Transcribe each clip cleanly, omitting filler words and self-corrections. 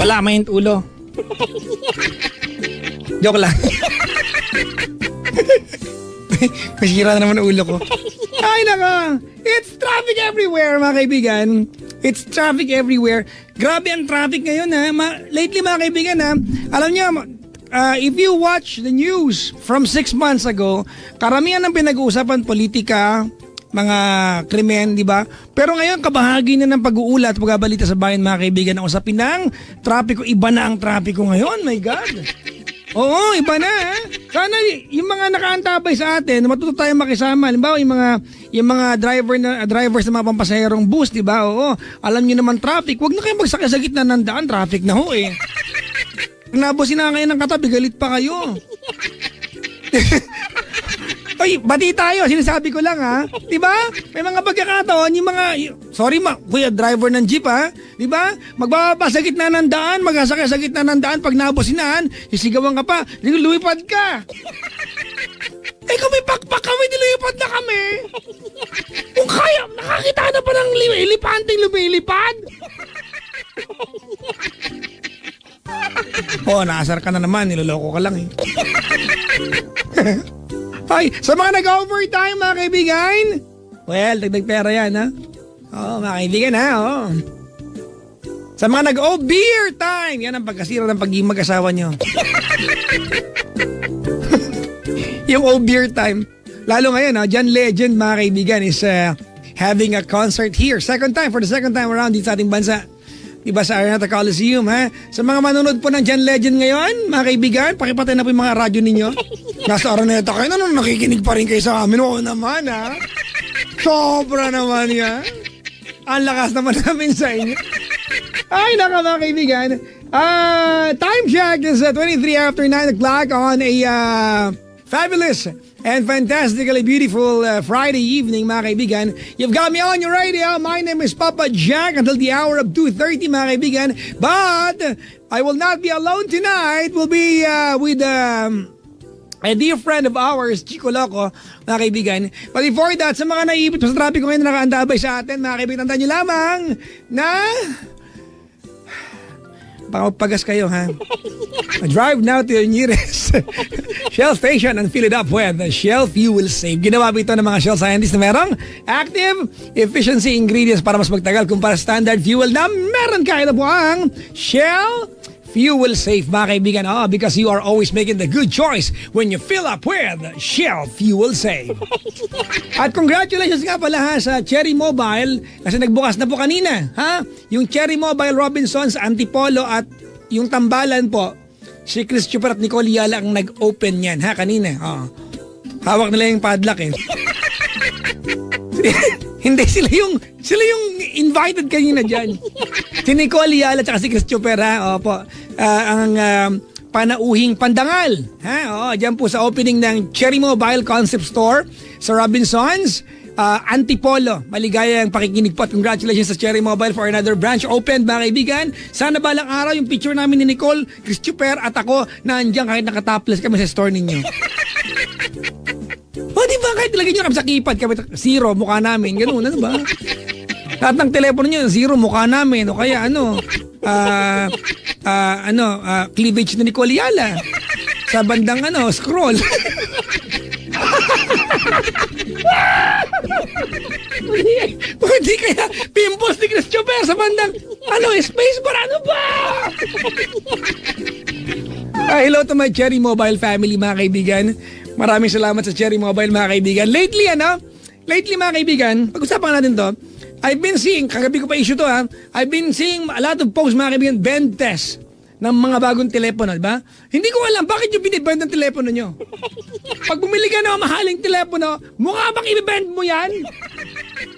Wala, may ulo. Joke lang. Masira na naman ang ulo ko. Ay naka, it's traffic everywhere mga kaibigan. It's traffic everywhere. Grabe ang traffic ngayon ha. Lately mga kaibigan ha, alam niyo, if you watch the news from 6 months ago, karamihan ng pinag-uusapan politika, mga krimen, di ba? Pero ngayon, kabahagi na ng pag-uulat, pagbabalita sa bayan, mga kaibigan, ang usapin ng trapiko. Iba na ang trapiko ngayon, my God. Oo, iba na. Sana yung mga nakaantabay sa atin, matuto tayo makisama. Halimbawa, yung mga drivers ng mga pampasaherong bus, di ba? Oo, alam niyo naman traffic. Huwag na kayo magsakay sa gitna ng daan, traffic na ho eh. Pag nabusin na ngayon ng katabi, galit pa kayo. Oy, bati tayo, sinasabi ko lang ha. 'Di ba? May mga pagkakataon, yung mga kuya driver ng jeep ha. 'Di ba? Magbababa sa gitna ng daan, magsasakay sa gitna ng daan pag nabosinahan, sisigawan ka pa, lumipad ka. Eh kung may pakpak kami, dilipad na kami. Kung kaya, nakakita na pa ng elipanteng lumilipad. Oh, naasar ka na naman, niloloko ka lang eh. Ay, sa mga nag-overtime mga kaibigan, well, dagdag pera yan ha. Oo, mga kaibigan ha, oo. Sa mga nag-beer time, yan ang pagkasira ng pagiging mag-asawa nyo. Yung beer time. Lalo ngayon, John Legend mga kaibigan is having a concert here. For the second time around dito sa ating bansa. Diba sa Araneta Coliseum, ha? Sa mga manonood po ng John Legend ngayon, mga kaibigan, pakipatay na po yung mga radyo ninyo. Nasa Araneta kayo, nakikinig pa rin kayo sa amin. Oo naman, ha? Sobra naman yan. Ang lakas naman namin sa inyo. Ay, naka mga kaibigan. Time check is 23 after 9 o'clock on a fabulous and fantastically beautiful Friday evening, mga kaibigan. You've got me on your radio. My name is Papa Jack until the hour of 2:30, mga kaibigan. But I will not be alone tonight. We'll be with a dear friend of ours, Chico Loco, mga kaibigan. But before that, sa mga naiipit sa trapiko ngayon na nakaantabay sa atin, mga kaibigan, tandaan nyo lamang na pagas kayo, ha? Drive now to your nearest Shell station and fill it up with Shell Fuel Save. Ginawa ito ng mga Shell scientists na merong active efficiency ingredients para mas magtagal kumpara standard fuel na meron kahit na po ang Shell Fuel Save, mga kaibigan. Because you are always making the good choice when you fill up with Shell Fuel Save. At congratulations nga pala ha sa Cherry Mobile kasi nagbukas na po kanina, ha? Yung Cherry Mobile Robinsons, Antipolo at yung Tambalan po, si Christopher at Nicole Yala ang nag-open yan, ha, kanina. Hawak nila yung padlock eh. Hindi, sila yung invited kanina dyan. Si Nicole Yala at si Christopher, ha? Opo. Ang panauhing pandangal. Ha? Dyan po sa opening ng Cherry Mobile Concept Store sa Robinsons, Antipolo. Maligayang pakikinig po at congratulations sa Cherry Mobile for another branch opened, mga kaibigan. Sana balang araw yung picture namin ni Nicole, Christopher at ako na andyan kahit nakatopless kami sa store ninyo. Di ba kahit ilagay nyo kami sa keypad, kami zero, mukha namin. Ganun, ano ba? Lahat ng telepono nyo, zero, mukha namin. O kaya cleavage na Nicole Yala. Sa bandang scroll. Hindi kaya pimples ni Christopher sa bandang space bar, ano ba? Hello to my Cherry Mobile family, mga kaibigan. Maraming salamat sa Cherry Mobile, mga kaibigan. Lately, mga kaibigan, pag-usapan natin to. I've been seeing, kagabi ko pa issue to ha, I've been seeing a lot of posts, mga kaibigan, bend test ng mga bagong telepono, diba? Hindi ko alam, bakit yung binibend ng telepono nyo? Pag bumili ka ng mahaling telepono, mukha bang i-bend mo yan?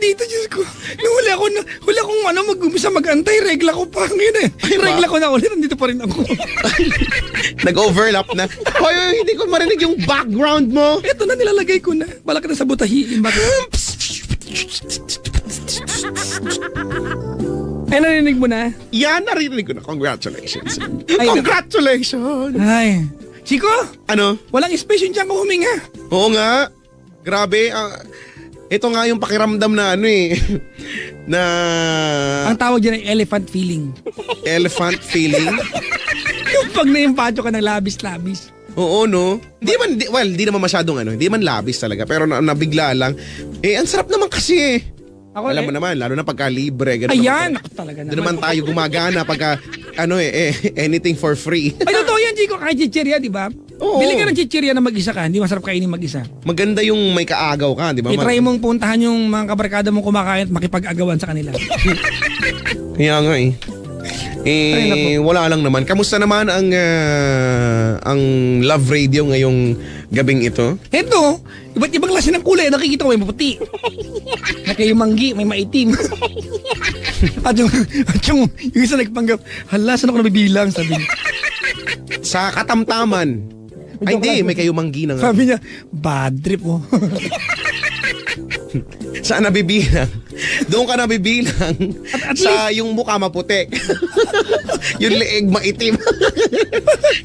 nandito, Diyos ko. Nung huli akong mag-umpisa mag-antay, regla ko pa. Ngayon eh. Regla ko na ulit, nandito pa rin ako. Nag-overlap na. Hoy, hindi ko marinig yung background mo. Ito na, nilalagay ko na. Bala ka na sa butahiin. Ay, narinig mo na? Yan, narinig ko na. Congratulations. Congratulations. Ay. Chico? Ano? Walang space yung tiyan ko huminga. Oo nga. Grabe. Ito nga yung pakiramdam na na... Ang tawag dyan ay elephant feeling. Elephant feeling? Yung pag naimpacho ka ng labis-labis. Oo, no? Di naman masyadong hindi man labis talaga. Pero nabigla lang. Ang sarap naman kasi Ako, alam mo naman, lalo na pagka libre. Ayan, ako talaga naman. Doon naman tayo gumagana pagka, anything for free. Ay, totoo yan, Chico. Kahit chichirya, di ba? Oo. Bili ka ng chichirya na mag-isa ka. Hindi masarap kainin mag-isa. Maganda yung may kaagaw ka, di ba? I-try mong puntahan yung mga kabarkada mong kumakain at makipag-agawan sa kanila. Kaya nga wala lang naman. Kamusta naman ang Love Radio ngayong gabing ito? Ito, iba't ibang klase ng kulay. Nakikita ko may maputi. May manggi, may maitim. at yung isa nagpanggap, hala, saan ako nabibilang? Sabi niya. Sa katamtaman. Ay, hindi, may kayo manggi na nga. Sabi niya, bad trip oh. Saan nabibilang? Doon ka nabibilang at sa yung mukha maputi. Yung leeg maitim.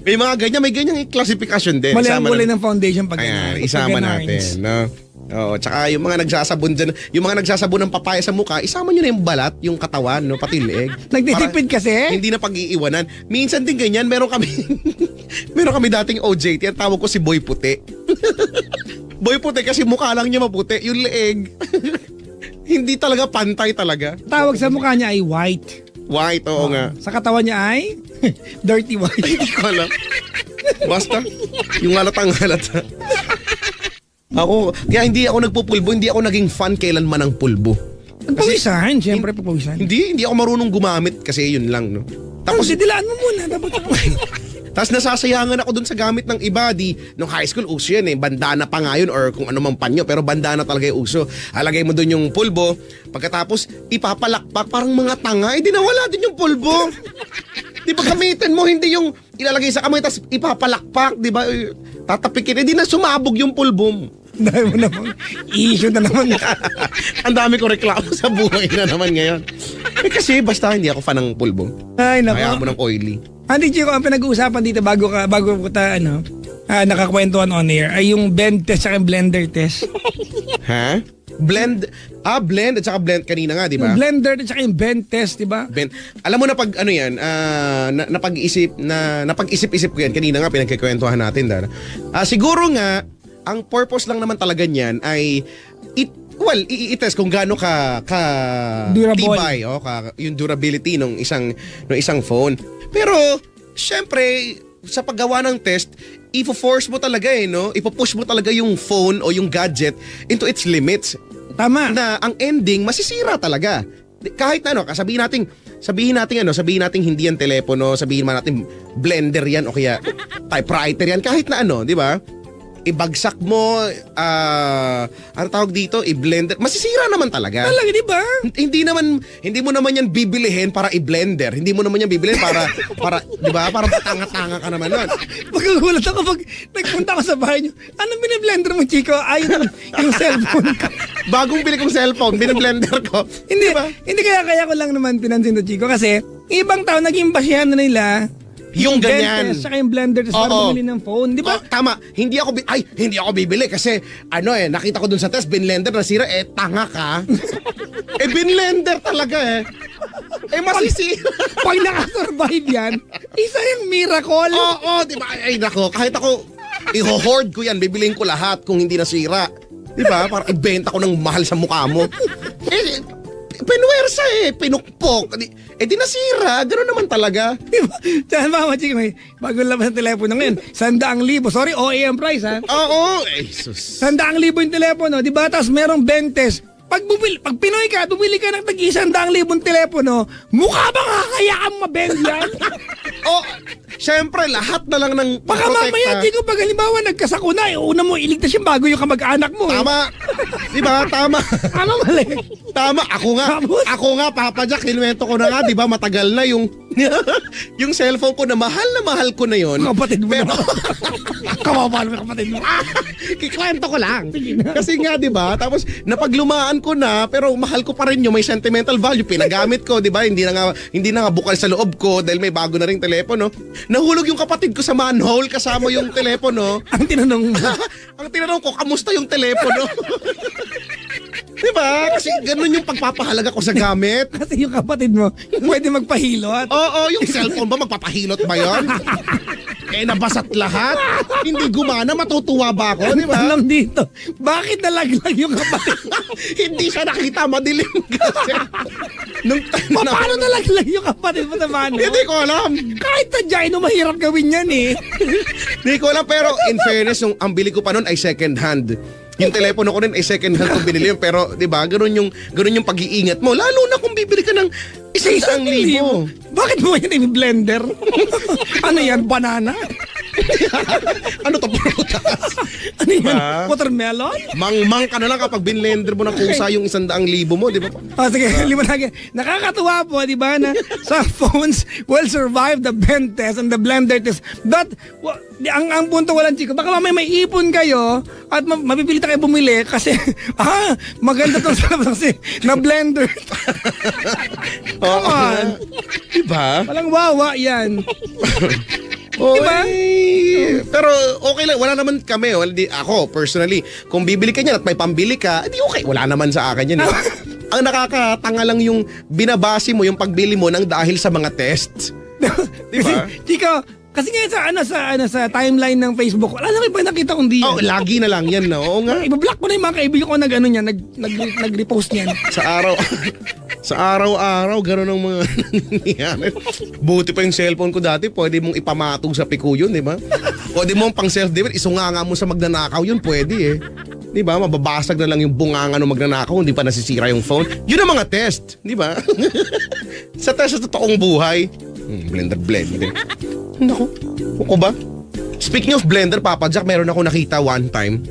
May mga ganyan, may ganyang klasifikasyon din. Mali ang kulay ng foundation pag ayan, isama natin, no? Oo, tsaka yung mga nagsasabon dyan, yung mga nagsasabon ng papaya sa mukha, isama nyo na yung balat, yung katawan, no, pati leeg. Nagtitipid kasi? Hindi na pag-iiwanan. Minsan din ganyan, meron kami dating OJT, ang tawag ko si Boy Puti. Boy Puti kasi mukha lang niya maputi, yung leeg. Hindi talaga pantay talaga. Tawag sa mukha niya ay white. White, oo nga. Sa katawan niya ay dirty white. Hindi ko alam. Basta, yung halatang halata. Kaya hindi ako nagpupulbo, hindi ako naging fan kailanman ng pulbo. Pagpawisan, siyempre pagpawisan. Hindi ako marunong gumamit kasi yun lang, no? Tapos dilaan mo muna. Tapos nasasayangan ako dun sa gamit ng iba. Nung high school, uso yan bandana pa nga yun or kung ano mang panyo. Pero bandana talaga yung uso. Alagay mo dun yung pulbo. Pagkatapos, ipapalakpak. Parang mga tanga. Di nawala din yung pulbo. Di ba gamitin mo, hindi yung ilalagay sa kamay tapos ipapalakpak. Di ba? Tatapikin. Di na sumabog yung pulbo mo. Dahil mo naman, issue na naman. Ang dami ko reklamo sa buhay na naman ngayon. Kasi basta hindi ako fan ng pulbo. Ay, nako. Kaya mo ng oily. Hindi, Chico, ang pinag-uusapan dito bago kita nakakwentuhan on air ay yung bend test at blender test. Ha? Blend at saka blend kanina nga, di ba? Yung blender at saka yung bend test, di ba? Alam mo na pag napag-isip ko yan, kanina nga pinagkikwentuhan natin. Siguro nga, ang purpose lang naman talaga niyan ay i-test kung gaano ka tibay, yung durability ng isang phone. Pero syempre sa paggawa ng test, i-force mo talaga no? Ipo-push mo talaga yung phone o yung gadget into its limits. Tama. Na ang ending masisira talaga. Kahit na sabihin natin hindi yan telepono, sabihin man natin blender yan o kaya typewriter yan, kahit na di ba? Ibagsak mo, ano tawag dito, i-blender. Masisira naman talaga. Talaga, di ba? Hindi mo naman yan bibilihin para i-blender. Hindi mo naman yan bibilihin para di ba? Para tanga-tanga ka naman nun. Pagkagulat ako pag nagpunta ko sa bahay niyo, anong biniblender mo, Chico? Ay, yung cellphone ko. Bagong bili kong cellphone, biniblender ko. Hindi, diba? Hindi kaya ko lang naman pinansin to, Chico. Kasi, ibang tao naging basyahan na nila. Yung ganyan. Saka yung blender para bumili ng phone, di ba? Tama. Hindi ako bibili kasi nakita ko dun sa test, binlender nasira, tanga ka. Binlender talaga masisira. Pag nakasurvive yan, isa yung miracle. Oo, di ba? Ay, nako, kahit ako, i-hoard ko yan, bibiliin ko lahat kung hindi nasira. Di ba? Para ibenta ko ng mahal sa mukha mo. Pinuwersa pinukpok. Di nasira, gano'n naman talaga. Diba? Diyan ba, Chico, bago labas ng telepono ngayon, 100,000. Sorry, OA ang price, ha? Oo, sus. 100,000 yung telepono, di ba? Tapos merong bentes. Pag Pinoy ka, bumili ka ng tag-100,000 telepono, mukha bang kakaya kang mabend yan? syempre, lahat na lang ng Baka mamaya, Chico, pag halimbawa nagkasakuna, una mo iligtas yung bago yung kamag-anak mo. Tama. Diba? Tama. Ano mali? Tama. Ako nga, Papa Jack, kinuwento ko na nga, diba? Matagal na yung yung cellphone ko na mahal ko na yon. Kapatid mo na. Kawawa naman kapatid mo. Kikwento ko lang. Kasi nga, diba? Tapos, napaglumaan ko na, pero mahal ko pa rin yung may sentimental value. Pinagamit ko, diba? Hindi na nga bukal sa loob ko dahil may bago na ring telepono. Nahulog yung kapatid ko sa manhole kasama yung telepono. Ang tinanong ko, kamusta yung telepono? Diba? Kasi ganun yung pagpapahalaga ko sa gamit. Kasi yung kapatid mo, pwede magpahilot. Oo, yung cellphone ba, magpapahilot ba yun? Nabasat lahat. Hindi gumana, matutuwa ba ako? Diba? Tanong dito, bakit nalaglag yung kapatid? Hindi siya nakita, madilim kasi. Paano nalaglag yung kapatid mo sa manhole? Hindi ko alam. Kahit tadyain, mahirap gawin yan eh. Hindi ko alam, pero in fairness, ang bili ko pa nun ay second hand. Yung telepono ko rin ay second hand kung binili yun. Pero, di ba, ganun yung pag-iingat mo. Lalo na kung bibili ka ng 1,000. Bakit mo yan i-blender? Ano yan, banana? Ano to, prutas? Ano yan, watermelon? Mang ka na lang kapag binlender mo ng kusa yung 100,000 mo, di ba? Sige, liwanagin. Nakakatuwa po, di ba, na some phones will survive the bend test and the blender test. But, ang punto walang, Chico, baka mamaya may ipon kayo at mapipilitan kayo bumili kasi, maganda to sa kasi na blender. Come on. Diba? Walang wawa yan. Diba? Pero okay lang, wala naman kami. Ako, personally, kung bibili ka niyan at may pambili ka, di okay. Wala naman sa akin yan. Ang nakakatanga lang yung binabase mo yung pagbili mo nang dahil sa mga tests. Diba? Chico, kasi nga sa timeline ng Facebook, wala lang iba nakita kong diyan. Lagi na lang yan, no? Oo nga. Ibablock ko na yung mga kaibigan ko nag-repost niyan. Sa araw-araw, gano'n ang mga nangyayari. Buti pa yung cellphone ko dati, pwede mong ipamatog sa piku yun, di ba? Pwede mong pang self-defense, isunganga mo sa magnanakaw yun, pwede eh. Di ba? Mababasag na lang yung bunganga ng magnanakaw, hindi pa nasisira yung phone. Yun ang mga test, di ba? Sa test sa totoong buhay, blender. Naku, ko ba? Speaking of blender, Papa Jack, meron ako nakita one time.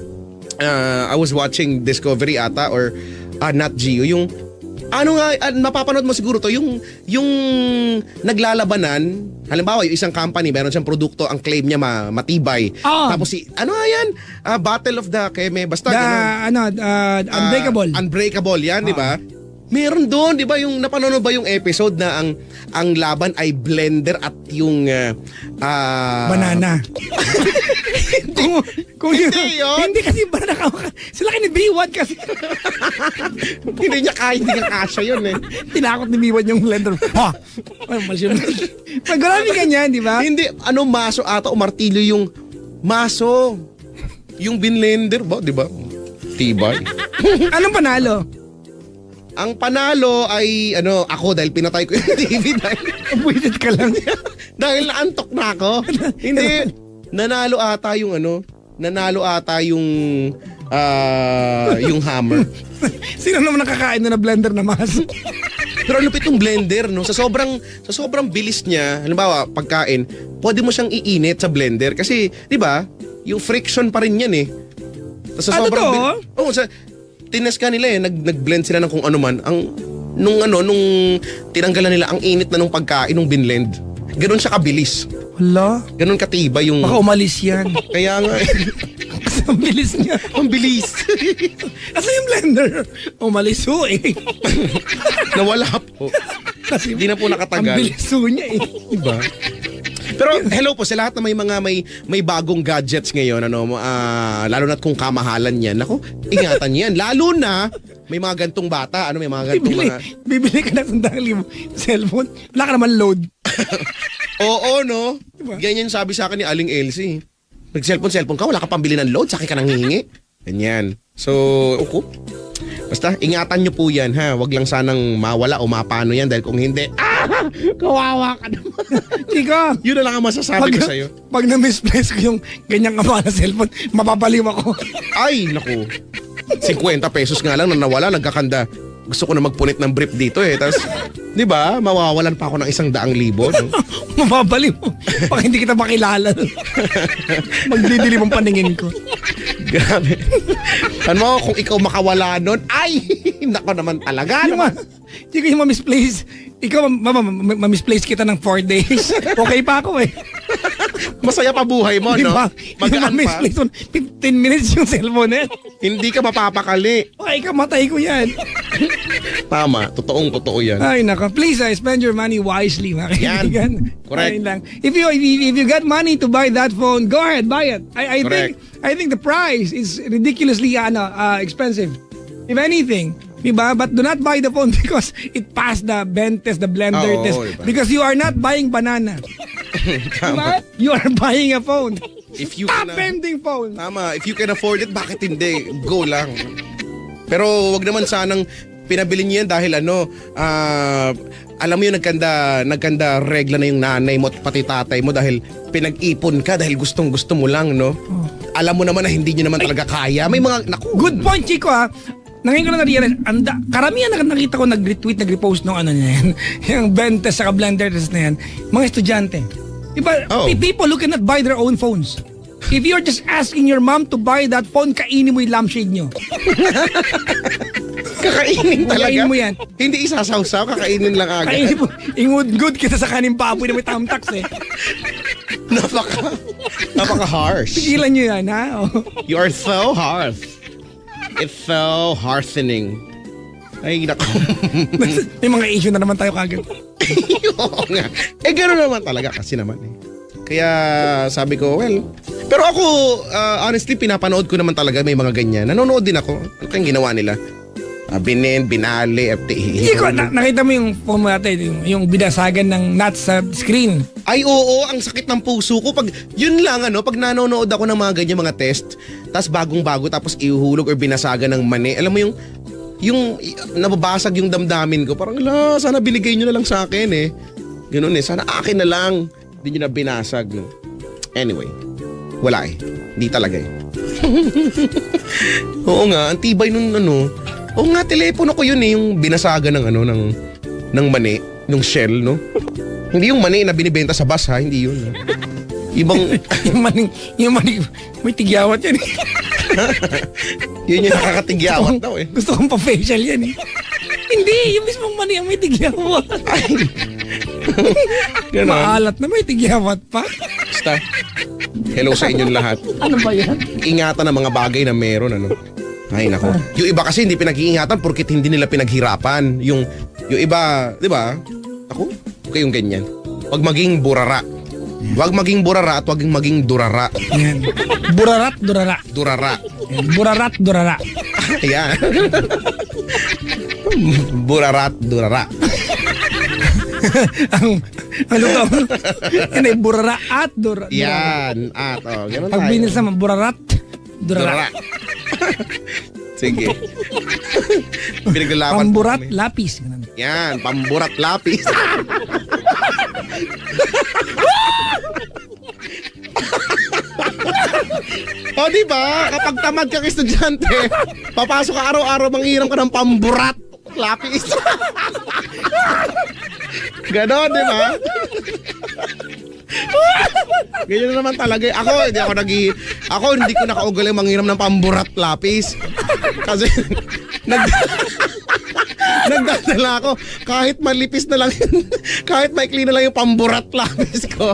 I was watching Discovery ata or Nat Geo, yung mapapanood mo siguro to, yung naglalabanan, halimbawa yung isang company, meron siyang produkto, ang claim niya matibay. Tapos Battle of the Keme, basta Unbreakable. Unbreakable yan, di ba? Meron doon, di ba, yung napanood ba yung episode na ang laban ay blender at yung banana. Hindi kasi banana sila ni Biwan kasi. Hindi niya kasya yun eh. Tinakot ni Biwan yung blender. Pag marami ganyan, di ba? Hindi, maso ata o martilyo yung maso. Yung blender ba, di ba? Tibay. Anong panalo? Ang panalo ay ako dahil pinatay ko yung TV dahil buwisit ka lang. Dahil naantok na ako. Hindi, nanalo ata yung yung hammer. Sino naman nakakain na blender na mas? Pero lupit yung blender, no? Sa sobrang bilis niya, halimbawa pagkain, pwede mo siyang iinit sa blender kasi, 'di ba? Yung friction pa rin 'yan eh. Sa sobrang tinest ka nila eh, nag-blend sila ng kung ano man. Nung tinanggalan nila ang init na nung pagkain nung binlend. Ganun siya kabilis. Wala. Ganun katiba yung... Baka umalis yan. Kaya nga eh. Kasi ang bilis niya. Ang bilis. Kasi yung blender, umalis ho eh. Nawala po. Kasi hindi na po nakatagal. Ang bilis ho niya eh. Diba? Pero hello po sa lahat na may bagong gadgets ngayon, lalo na kung kamahalan yan. Ako, ingatan yan. Lalo na may mga gantong bata, may mga gantong Bibili ka ng 100,000 cellphone, wala ka naman load. Oo, no? Diba? Ganyan sabi sa akin ni Aling Elsie. Nag-cellphone ka, wala ka pambili ng load, sa akin ka nang hihingi. Ganyan. So, basta, ingatan nyo po yan, ha? Wag lang sanang mawala o mapano yan dahil kung hindi, kawawa ka naman. Chico, yun na lang ang masasabi ko sa'yo. Pag na-misplace ko yung ganyang kamahal na cellphone, mapapaliw ako. Ay, naku. 50 pesos nga lang na nawala, nagkakanda. Gusto ko na magpunit ng brief dito eh. Tapos, Di ba? Mawawalan pa ako ng 100,000. No? Mababali mo. Baka hindi kita makilala. Magdidilim ang paningin ko. Grabe. Ano, kung ikaw makawala nun, ay, nako naman talaga. Hindi ko yung ma-misplace. Ikaw, ma-misplace kita ng 4 days. Okay pa ako eh. Masaya pa buhay mo, no? Diba? Magaan pa. 15 minutes yung cellphone eh. Hindi ka mapapakali. Okay, kamatay ko yan. Tama, totoo yan. Ay, nako. Please, spend your money wisely, mga kaibigan. Correct. Lang. If you got money to buy that phone, go ahead, buy it. I think the price is ridiculously expensive. If anything. Diba? But do not buy the phone because it passed the bend test, the blender test. Diba? Because you are not buying banana. Diba? You are buying a phone. Stop bending phone. Tama. If you can afford it, bakit hindi? Go lang. Pero wag naman sanang pinabili niyo yan dahil alam mo yung nagkanda regla na yung nanay mo at pati tatay mo dahil pinag-ipon ka dahil gustong-gusto mo lang, no? Oh. Alam mo naman na hindi niyo naman talaga kaya. May mga, good point, Chico, ha? Ngayon ko na na-realize, karamihan na nakita ko nag-retweet, nag-repost ng yan. Yung bend test, saka blender test na yan. Mga estudyante. Diba, people who cannot buy their own phones. If you're just asking your mom to buy that phone, kainin mo yung lampshade nyo. Kakainin talaga? Kakainin mo yan. Hindi isasawsaw, kakainin lang agad. Kainin mo. Ingud-good kita sa kanin baboy na may tamtax eh. Napaka-harsh. Pigilan nyo yan, ha? You are so harsh. It's so heartening. Ay, nako. May mga issue na naman tayo kagad. Oo nga. Gano'n naman talaga kasi naman eh. Kaya sabi ko, well, pero ako, honestly, pinapanood ko naman talaga may mga ganyan. Nanonood din ako. Ito yung ginawa nila. Binali, FTE. Hindi ko, nakita mo yung phone mo natin, yung binasagan ng nuts sa screen. Ay, oo, ang sakit ng puso ko. Pag, yun lang, pag nanonood ako ng mga ganyan, mga test, tapos bagong-bago, tapos ihuhulog or binasagan ng mani, alam mo yung nababasag yung damdamin ko. Parang, sana binigay nyo na lang sa akin eh. Ganun eh, sana akin na lang. Hindi nyo na binasag. Anyway, wala eh. Hindi talaga eh. Oo nga, ang tibay nun oo nga, telepono ko yun eh, yung binasagan ng ng mani, ng shell, no? Hindi yung mani na binibenta sa bus, ha? Hindi yun. Ibang... yung mani, may tigyawat yan eh. Yun yung nakakatigyawat daw eh. Gusto kong pa-facial yan eh. Hindi, yung mismong mani ang may tigyawat. Maalat na may tigyawat pa. Basta, hello sa inyong lahat. Ano ba yan? Ingatan ang mga bagay na meron, Ay, nako. Yung iba kasi hindi pinag-iingatan porket hindi nila pinaghirapan. Yung iba, di ba? Ako, okay yung ganyan. Huwag maging burara. Huwag maging burara at huwag maging durara. Yan. Burarat, durara. Durara. Burarat, durara. Ayan. Burarat, durara. Ang luto. Yan ay burara at durara. Yan. At, ganun tayo. Pag binis naman, burarat, durara. Sige. Pinaglalaban pamburat, lapis. Yan, pamburat, lapis. O, diba? Kapag tamad kang estudyante, papasok ka araw-araw, manghiram ka ng pamburat, lapis. Ganon, diba? Ganyan na naman talaga. Ako hindi ko nakaugaling manghiram ng pamburat lapis. Kasi nagdadala ako kahit malipis na lang kahit maikli na lang yung pamburat lapis ko.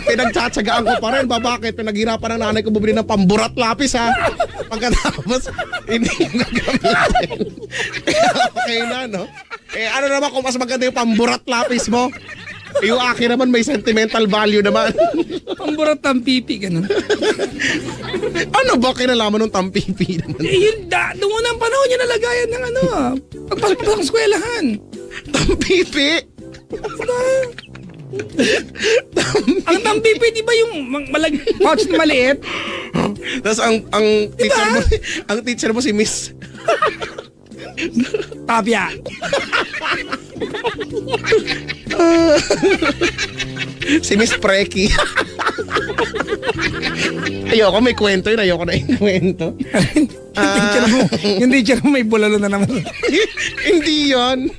Pinagtsatsagaan ko pa rin. Bakit? Pinaghirapan ng nanay ko bumili ng pamburat lapis, ha. Pagkatapos hindi yung gagamitin. Okay na, no? Ano naman kung mas maganda yung pamburat lapis mo? Yung akin naman may sentimental value naman. Pamburat tampipi, ganun. Ano ba kinalaman ng tampipi naman? Yun, doon unang panahon niya nalagayan ng pagpasok sa eskwelahan. Tampipi? Ang tampipi, di ba yung pouch na maliit? Tapos ang teacher mo, ang teacher mo si Miss Tapia. Si Miss Preki. Ayoko may kwento yun. Ayoko na yung kwento. Yung teacher mo may bulalo na naman. Hindi yun.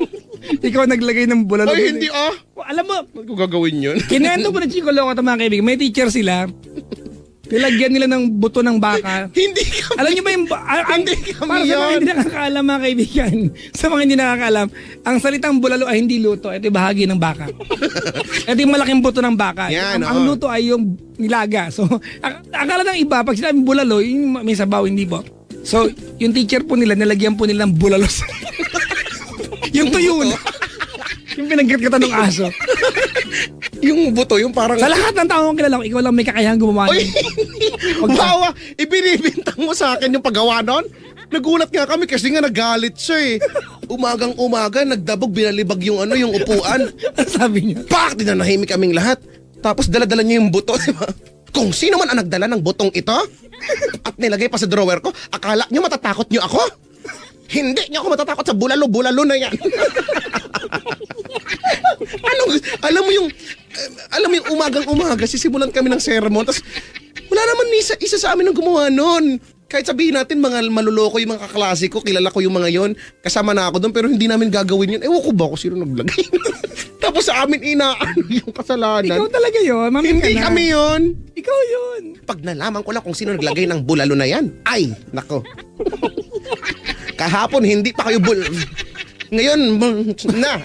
Ikaw naglagay ng bulalo. Ay, hindi Alam mo, ba't ko gagawin yun? kinento ko na Chico Loco ito mga kaibigan. May teacher sila. Nilagyan nila ng buto ng baka. Hindi kami. Alam niyo ba yung... Hindi kami para sa mga hindi nakakaalam mga kaibigan. Sa mga hindi nakakaalam, ang salitang bulalo ay hindi luto. Ito yung bahagi ng baka. Ito yung malaking buto ng baka. Yan, ang luto ay yung nilaga. So, akala ng iba, pag sinabing bulalo, yung may sabaw, hindi po. So, yung teacher po nila, nilagyan po nila ng bulalo. Yung tuyo na. Yung pinagkatkatan ng aso. Yung buto, yung parang... Sa lahat ng tao kong kilala ko, ikaw lang may kakayahan gumawa nun. Bawa, ibinibintang mo sa akin yung paggawa nun? Nagulat nga kami kasi nga nagalit siya eh. Umagang-umaga, nagdabog, binalibag yung yung upuan. Ano sabi niya? Pak! Dinanahimik kaming lahat. Tapos dala-dala niya yung buto, di ba? Kung sino man ang nagdala ng butong ito at nilagay pa sa drawer ko, akala niyo matatakot niyo ako? Hindi niyo ako matatakot sa bulalo na yan. Alam mo yung umagang-umaga, sisimulan kami ng sermon, tapos wala naman isa sa amin ang gumawa nun. Kahit sabihin natin mga maluloko yung mga kaklase ko, kilala ko yung mga yon, kasama na ako doon, pero hindi namin gagawin yun. Ewan ko ba kung sino naglagay. Tapos sa amin inaano yung kasalanan. Ikaw talaga yun. Hindi kami yun. Ikaw yun. Pag nalaman ko lang kung sino naglagay ng bulalo na yan, ay, nako. Kahapon hindi pa kayo ngayon, na.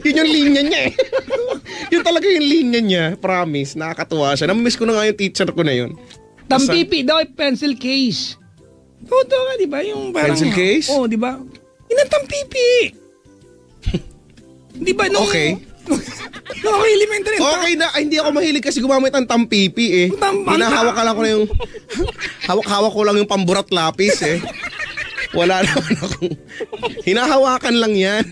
Yun yung linya niya eh. Yun talaga yung linya niya. Promise, nakakatuwa siya. Namimiss ko na nga yung teacher ko na yun. Tampipi daw, pencil case. Oo, nga, di ba? Yung parang... Pencil case? Oo, di ba? Yun ang tampipi. Di ba nung... Okay. Nung ako elementary. Okay na, hindi ako mahilig kasi gumamit ng tampipi eh. Hinahawak ka lang ko na yung... Hawak-hawak ko lang yung pamburat lapis eh. Wala naman akong... Hinahawakan lang yan.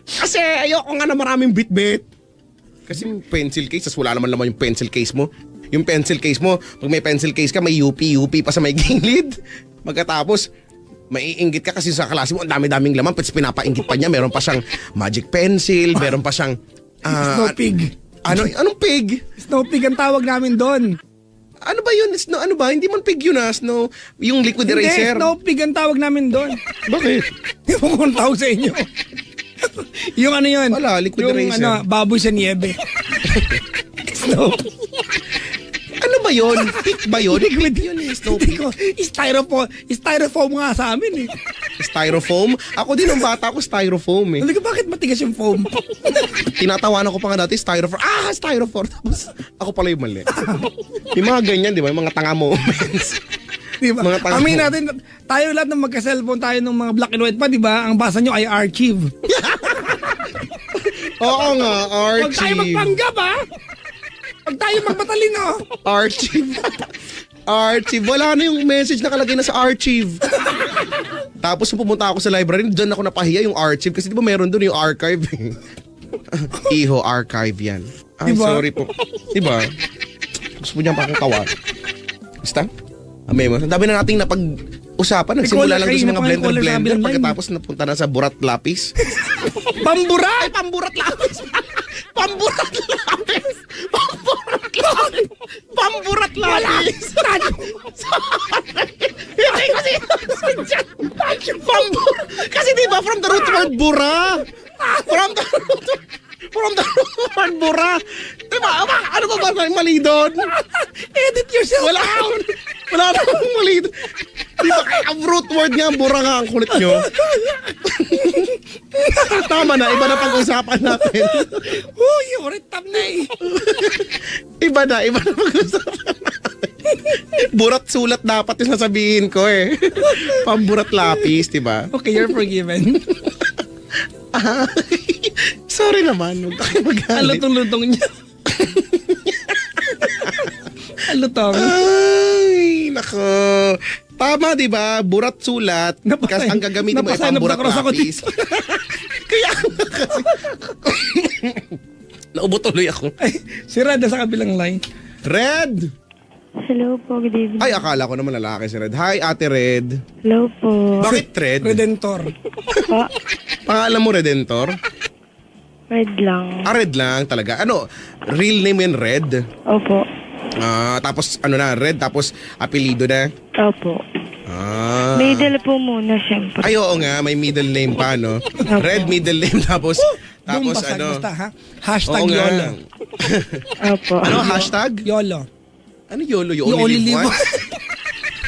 Kasi ayoko nga na maraming bit-bit. Kasi pencil case, tas wala naman yung pencil case mo. Yung pencil case mo, pag may pencil case ka, may UP pa sa may gilid. Magkatapos, maiinggit ka kasi sa klase mo, ang dami-daming laman, pati pinapainggit pa niya, meron pa siyang magic pencil, meron pa siyang... Snow pig. Anong pig? Snow pig ang tawag namin doon. Ano ba yun? Ano ba? Hindi man pig yun Snow. Yung liquid eraser. Hindi, snow pig ang tawag namin doon. Bakit? Hindi mo kung tawag sa inyo. Yung ano yun? Wala, liquid eraser. Yung baboy sa niebe. Snow pig. Ano ba yun? Pig ba yun? Liquid yun eh, snow pig. Styrofoam nga sa amin eh. Styrofoam? Ako din ang bata ko, styrofoam eh. Sabi ko, bakit matigas yung foam? Tinatawanan ko pa nga dati, styrofoam. Styrofoam. Tapos ako pala yung mali. Yung mga ganyan, di ba? Yung mga tanga moments. Diba? Amin natin, tayo lahat ng magka-cellphone tayo ng mga black and white pa, di ba? Ang basa nyo ay archive. Oo nga, archive. Huwag tayo magpanggap ha? Pag tayo magbatalino. Archive. Archive. Wala na yung message nakalagay na sa archive. Tapos nung pumunta ako sa library, dyan ako napahiya yung archive. Kasi di ba meron doon yung archive. Iho, archive yan. Ay, diba? Sorry po. Diba? Gusto mo niya pakakawa. Basta? Amay mo. Ang dami na nating napag-usapan. Nagsimula lang doon sa mga blender-blender. Pagkatapos napunta na sa burat lapis. Pamburat! Ay, pamburat lapis! Pamburat lapis! Pamburat lapis! Pamburat lapis! Hindi kasi... Kasi diba from the root word bura? From the root word bura? Diba? Ano ba mali doon? Edit yourself out! Wala namang mali doon. Diba? Ang root word nga, bura nga ang kulit nyo. Tama na, iba na pag-usapan natin. Yung ritap na eh. Iba na pag-usapan natin. Burat sulat dapat yung sasabihin ko eh. Pamburat lapis, diba? Okay, you're forgiven. Sorry naman, huwag tayo magalit. Alutong-lutong niya. Alutong. Ay, nako. Tama, di ba? Burat sulat. Kasi ang gagamitin mo ay pamburat lapis. Kaya kasi... Naubo tuloy ako. Ay, si Red sa kabilang line. Red! Hello po, good evening. Ay, akala ko naman lalaki si Red. Hi, Ate Red. Hello po. Bakit Red? Redentor. Pangalan mo Redentor? Red lang. Red lang talaga. Ano, real name yan Red? Opo. Tapos ano na, Red, tapos apelido na? Opo. Middle po muna, syempre. Ay, oo nga, may middle name pa, no? Red middle name, tapos Basta, ha? Hashtag Oo nga. YOLO. Opo. Ano, hashtag? YOLO. Ano YOLO? You You only live once?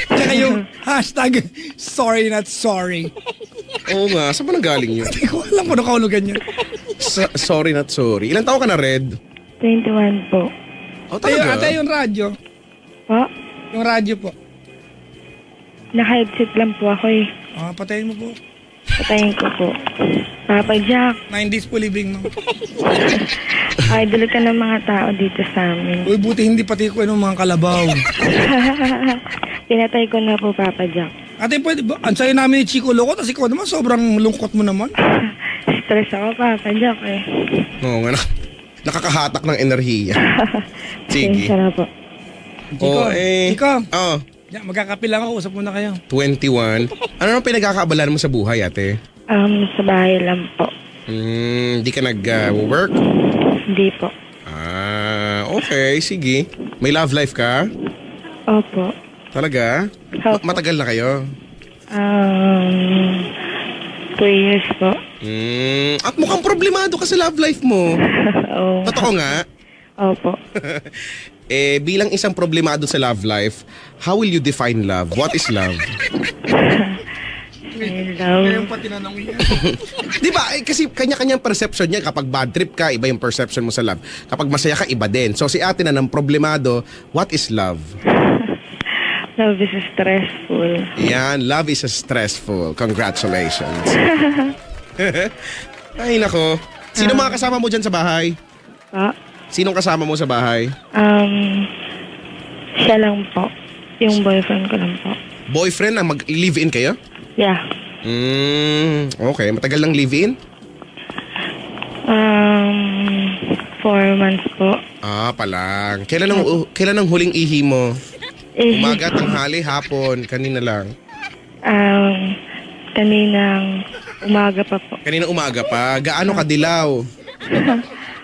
Tsaka yung hashtag sorry not sorry. Oo nga, saan ba nanggaling yun? Hindi ko alam kung nakahulugan yun. Sorry not sorry. Ilang taon ka na, Red? 21 po. Oh, talaga? Ate, yung radyo. Po? Yung radyo po. Naka-headset lang po ako eh. Patayin mo po. Patayin ko po. Papa Jack, 90s po living mo. idol ka ng mga tao dito sa amin. Uy, buti hindi pati ko yung mga kalabaw. Pinatay ko na po, Papa Jack. Ate, pwede ba? Ang sayo namin ni Chico Loco, tapos ikaw naman, sobrang lungkot mo naman. Stress ako, Papa Jack eh. Oo nga, nakakahatak ng enerhiya. Sige. Sana po. Chico, Chico. Oh, Yeah, magkakape lang ako, usap muna kayo. 21. Ano nang pinagkakaabalahan mo sa buhay, ate? Sa bahay lang po. Di ka nag-work? Hindi po. Okay, sige. May love life ka? Opo. Talaga? Opo. Matagal na kayo? 2 years po. At mukhang problemado ka sa love life mo. Oo. Totoo nga? Opo. Bilang isang problemado sa love life, how will you define love? What is love? Hello. Kaya pa tinanong yan. Di ba? Kasi kanya-kanyang perception niya. Kapag bad trip ka, iba yung perception mo sa love. Kapag masaya ka, iba din. So si ate na ng problemado, what is love? Love is stressful. Yan, love is stressful. Congratulations. Ay, nako. Sino mga kasama mo dyan sa bahay? Sinong kasama mo sa bahay? Siya lang po. Yung boyfriend ko lang po. Boyfriend na mag-live-in kayo? Yeah. Okay. Matagal lang live-in? 4 months po. Palang. Kailan ang huling ihi mo? Umaga, tanghali, hapon, kanina lang? Kaninang umaga pa po. Kaninang umaga pa? Gaano kadilaw?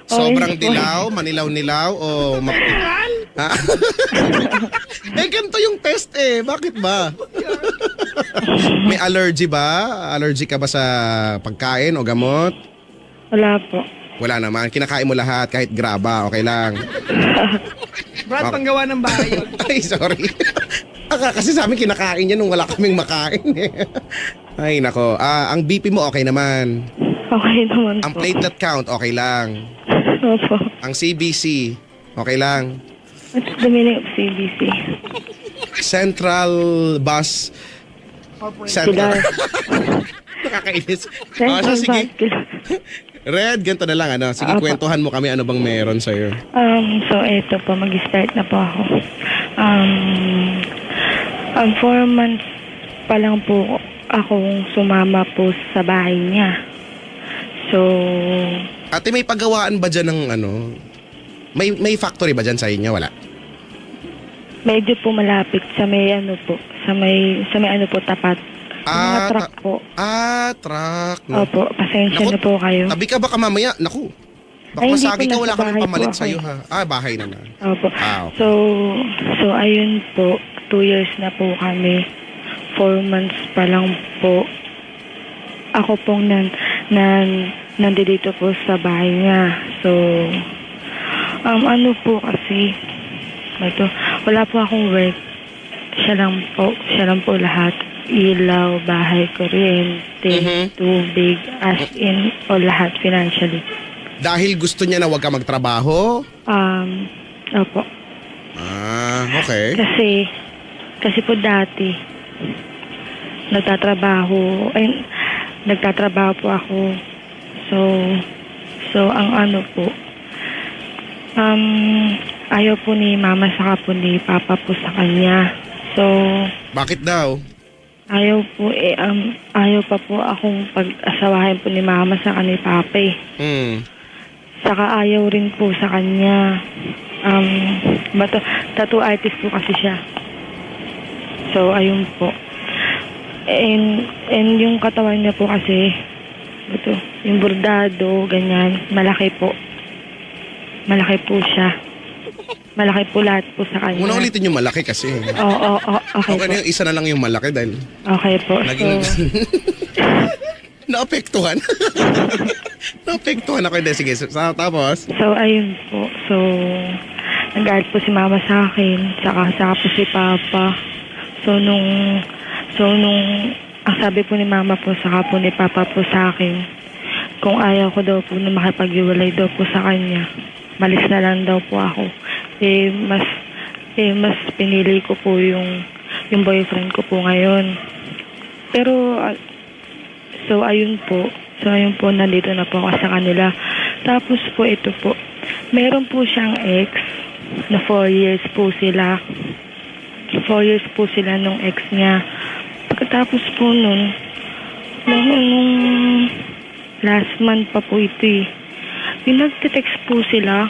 Sobrang dilaw, manilaw-nilaw, o... ganito yung test eh. Bakit ba? May allergy ba? Allergy ka ba sa pagkain o gamot? Wala po. Wala naman. Kinakain mo lahat, kahit graba, okay lang. Brad, panggawa ng bahay yun. Ay, sorry. Kasi sa amin kinakain niya nung wala kaming makain eh. Ay, nako. Ang BP mo okay naman. Okay naman po. Ang platelet count, okay lang. Opo. Ang CBC, okay lang. What's the meaning of CBC? Central Bus Center. Nakakainis. Central Sige. Vascular. Red, ganito na lang. Sige, kwentuhan mo kami ano bang meron sa'yo. So eto po, mag-start na po ako. 4 months pa lang po akong sumama po sa bahay niya. So... Ate, may paggawaan ba dyan ng May factory ba dyan sa inyo? Wala? Medyo po malapit sa may po. Sa may po, tapat. Mga truck po. Truck. No? Opo, pasensya na po kayo. Tabi ka baka mamaya. Naku. Baka masagi ka, wala kami pamalit sa'yo ha. Bahay na na. Opo. Okay. So ayun po, 2 years na po kami. 4 months pa lang po. Ako pong nandito po sa bahay niya. So, po kasi, wala po akong work. Siya lang po lahat. Ilaw, bahay, kuryente, tubig, as in, o lahat financially. Dahil gusto niya na huwag ka magtrabaho? Opo. Okay. Kasi po dati, nagtatrabaho po ako. So ang po, ayaw po ni mama saka po ni papa po sa kanya. So, bakit daw? Ayaw pa po akong pag-asawahin po ni mama sa ni papa eh. Saka ayaw rin po sa kanya. Tattoo artist po kasi siya. So, ayun po. And yung katawan niya po kasi, yung bordado, ganyan, malaki po. Malaki po siya. malaki po lahat po sa kanya. Muna ulitin yung malaki kasi. Oo, okay Okay po. na yung isa na lang yung malaki dahil Okay po. naging... So, naapektuhan. Naapektuhan ako. Sige, tapos? so, ayun po. So, nag-art po si mama sa akin, saka po si papa. So, nung ang sabi po ni mama po, saka po ni papa po sa akin, kung ayaw ko daw po na makipag-iwalay daw po sa kanya, malis na lang daw po ako. Mas pinili ko po yung boyfriend ko po ngayon. Pero, so ayun po, nandito na po ako sa kanila. Tapos po, ito po, meron po siyang ex na 4 years po sila. 4 years po sila nung ex niya. Pagkatapos po nung last month pa po ito eh. Yung nagte-text po sila,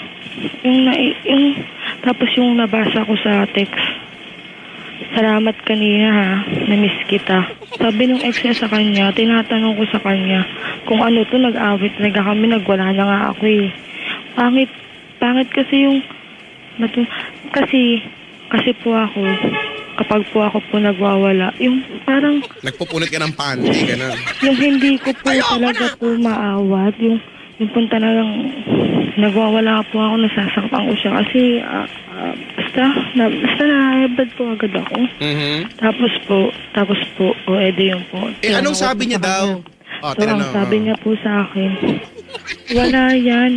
tapos yung nabasa ko sa text, salamat kanina ha, na-miss kita. Sabi nung ex niya sa kanya, tinatanong ko sa kanya, kung ano to, nag-awit na kami, nagwala na nga ako eh. Pangit kasi yung, kasi po ako, kapag po ako po nagwawala, yung parang... Nagpupunit ka ng panty, gano'n. Yung hindi ko po talaga po maawat, yung punta na lang, nagwawala po ako, nasasaktan ko siya kasi basta na-bad po agad ako. Mm-hmm. Tapos po, edi yun po. Anong sabi niya daw? Ang sabi niya po sa akin, wala yan.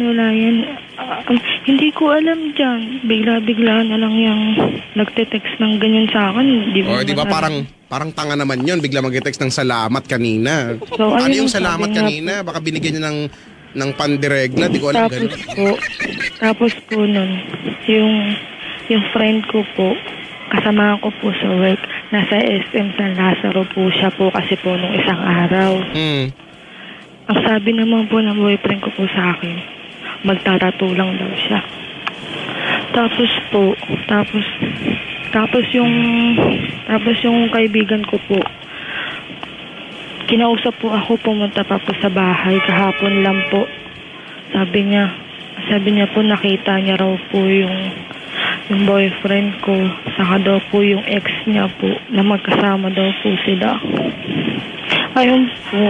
Hindi ko alam dyan. Bigla-bigla na lang yung nagte-text ng ganyan sa akin. Di ba parang tanga naman yun, bigla mag-text ng salamat kanina. So, ano yung salamat kanina? Baka binigyan niya ng pandiregla, di ko alam ganun. Tapos po nun, yung friend ko po, kasama ko po sa work, nasa SM San Lazaro po siya po kasi po nung isang araw. Ang sabi naman po ng boyfriend ko po sa akin, magtatato lang daw siya. Tapos yung kaibigan ko po, kinausap po ako, pumunta pa po sa bahay kahapon lang po. Sabi niya po nakita niya raw po yung boyfriend ko, saka daw po yung ex niya po, na magkasama daw po sila. Ayun po,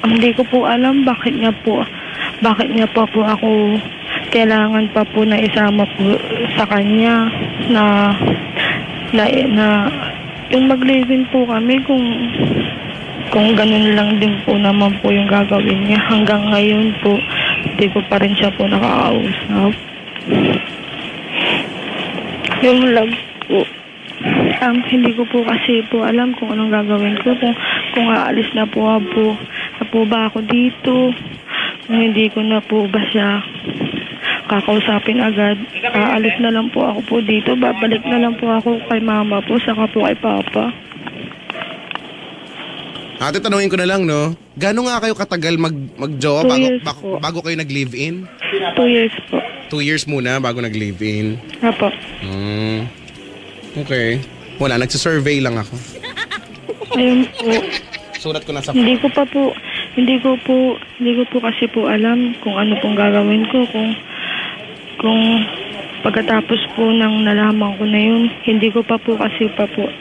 hindi ko po alam bakit niya pa po ako kailangan pa po na isama po sa kanya na yung mag-live-in po kami kung ganun lang din po naman po yung gagawin niya. Hanggang ngayon po, hindi ko pa rin siya po nakakausap. Yung love po, hindi ko po kasi po alam kung anong gagawin ko. Kung aalis na po ba ako dito, kung hindi ko na po ba siya kakausapin agad, aalis na lang po ako po dito, babalik na lang po ako kay mama po, saka po kay papa. Ate, tanungin ko na lang, no? Gano'n nga kayo katagal mag-jowa bago kayo nag-live-in? 2 years po. 2 years muna bago nag-live-in? Apo. Okay. Wala, nagsisurvey lang ako. Ayun po. Sulat ko na sa... Hindi ko po kasi po alam kung ano pong gagawin ko, kung pagkatapos po nang nalaman ko na yun, hindi ko pa po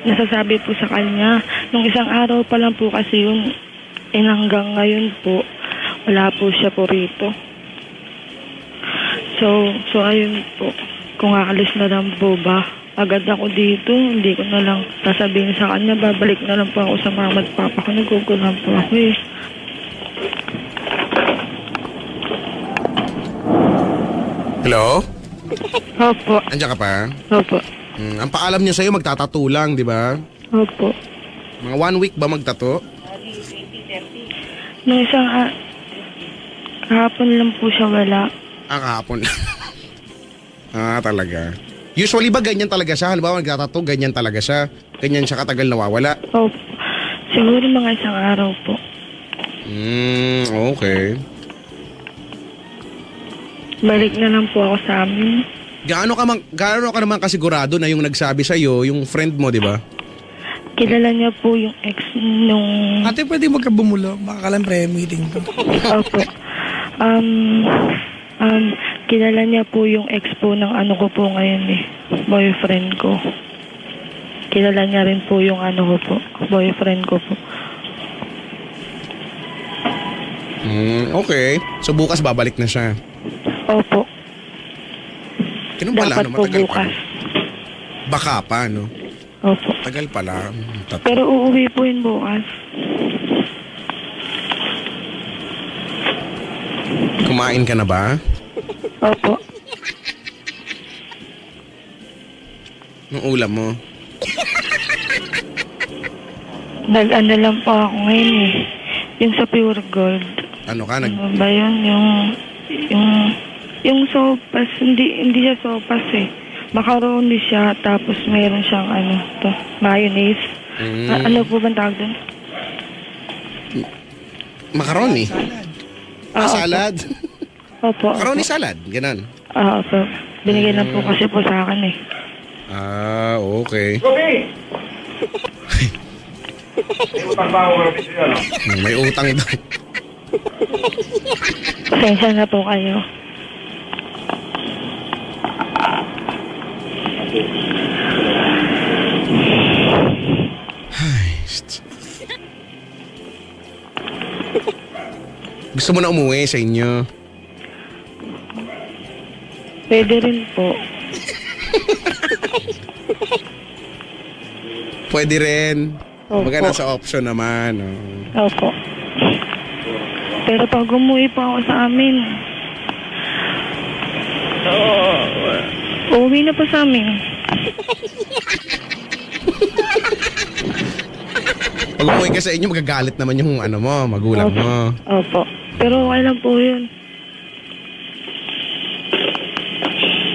nasasabi po sa kanya. Nung isang araw pa lang po kasi yun, hanggang ngayon po, wala po siya po rito. So ayun po, kung aalis na lang po ba, agad ako dito, hindi ko na lang sasabihin sa kanya, babalik na lang po ako sa mama at papa ko, nagugulan po ako eh. Hello? Opo. Andiyan ka pa? Opo. Ang paalam niyo sa'yo, magtatato lang, di ba? Opo. Mga 1 week ba magtato? Nung isang kahapon lang po siya wala. Kahapon lang. Talaga. Usually ba ganyan talaga siya? Halimbawa nagtatato, ganyan talaga siya? Ganyan siya katagal nawawala? Opo. Siguro mga isang araw po. Okay. Balik na lang po ako sa amin. Gaano ka naman kasigurado na yung nagsabi sa'yo, yung friend mo, di ba? Kilala niya po yung ex nung... Ate, pwede magkabumulo. Baka ka lang pre-meeting to. Opo. Kilala niya po yung ex po ng ano ko po ngayon eh. Boyfriend ko. Kilala niya rin po yung ano ko po. Boyfriend ko po. Okay. So bukas babalik na siya. Opo. Ganun pala, Dapat po bukas. Baka pa, no? Opo. Tagal pala. Pero uuwi po yun bukas. Kumain ka na ba? Opo. Anong ulam mo? Nag-ano lang po ako ngayon eh. Yung sa Pure Gold. Ano ka? Ano ba yun? Yung sopas. Hindi siya sopas eh. Macaroni siya. Tapos mayroon siyang mayonnaise. Ano po bang tawag doon? Macaroni? Salad? Opo. Macaroni salad? Ganon? Opo. Binigyan na po kasi po sa akin eh. Okay. May utang daw. Pasensya na po kayo. Gusto mo na umuwi sa inyo? Pwede rin po. Pwede rin. Opo. Baga nasa option naman. Opo. Pero pag umuwi pa ako sa amin, uuwi na pa sa amin. Pag umuwi ka sa inyo, magagalit naman yung magulang Opo. mo. Opo. Pero okay lang po yun.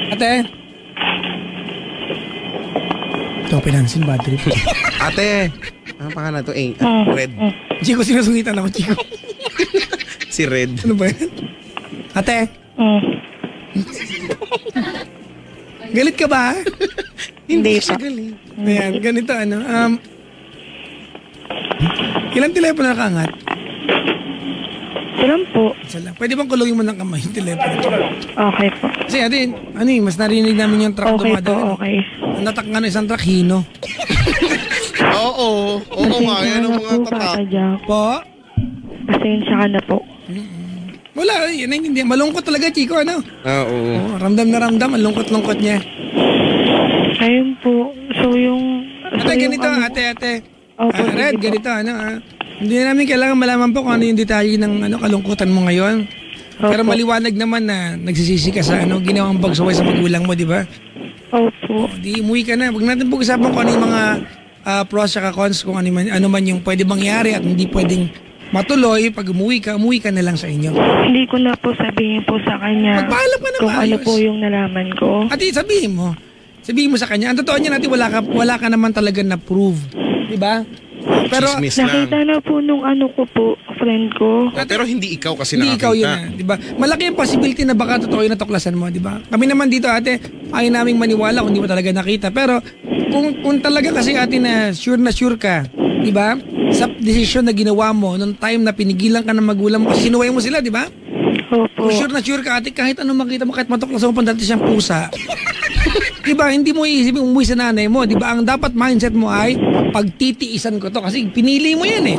Ate. Ito, pinansin battery. Ate, ano pangalan to? Red. Chico, sinusungitan ako, Chico. Si Red. Ano ba yan? Ate. Galit ka ba? Hindi siya pa. galit. Ayan, ganito ilang telepono nakaangat? Salam po. Isa lang. Pwede bang kulungin mo ng kamay yung telepono? Okay po. Kasi ate, mas narinig namin yung truck Okay po, dumadaan. okay. Ang natak nga ng isang truck, Hino. Oo nga, yan ang mga tatak. Po? Pasensya ka na po. Wala, naiintindihan. Malungkot talaga, Chico, ano? Oo. Ramdam na ramdam, ang lungkot-lungkot niya. Ayun po. So yung... Ate, ganito, ate. Opo, Red, sige po. ganito, hindi namin kailangan malaman po kung ano yung detalye ng kalungkutan mo ngayon. Pero Opo. maliwanag naman na nagsisisi ka sa ginawang pagsuway sa magulang mo, di ba? Opo. Di umuwi ka na. Huwag natin pag-usapan kung ano yung mga pros at cons, kung ano man yung pwede mangyari at hindi pwedeng matuloy. Pag umuwi ka na lang sa inyo. Hindi ko na po sabihin po sa kanya Magpaalam ka na kung ano maayos. po yung nalaman ko. At sabihin mo sa kanya. Ang totoo niya natin, wala ka naman talaga na-prove. Di ba? Pero Chismis lang. Nakita na po nung ko po, friend ko. Pero hindi ikaw kasi hindi ikaw yun nakakita. di ba? Malaki ang possibility na baka totoo yung natuklasan mo, di ba? Kami naman dito, ate, ayaw naming maniwala kung di mo talaga nakita. Pero kung talaga kasi ate na sure ka, di ba? Sa desisyon na ginawa mo nung time na pinigilan ka ng magulang mo kasi sinuway mo sila, di ba? Opo. Kung sure ka ate, kahit anong makita mo, kahit matuklasan mo pandati siyang pusa. Di ba? Hindi mo iisipin umuwi sa nanay mo, di ba? Ang dapat mindset mo ay pagtitiisan ko to kasi pinili mo yan eh.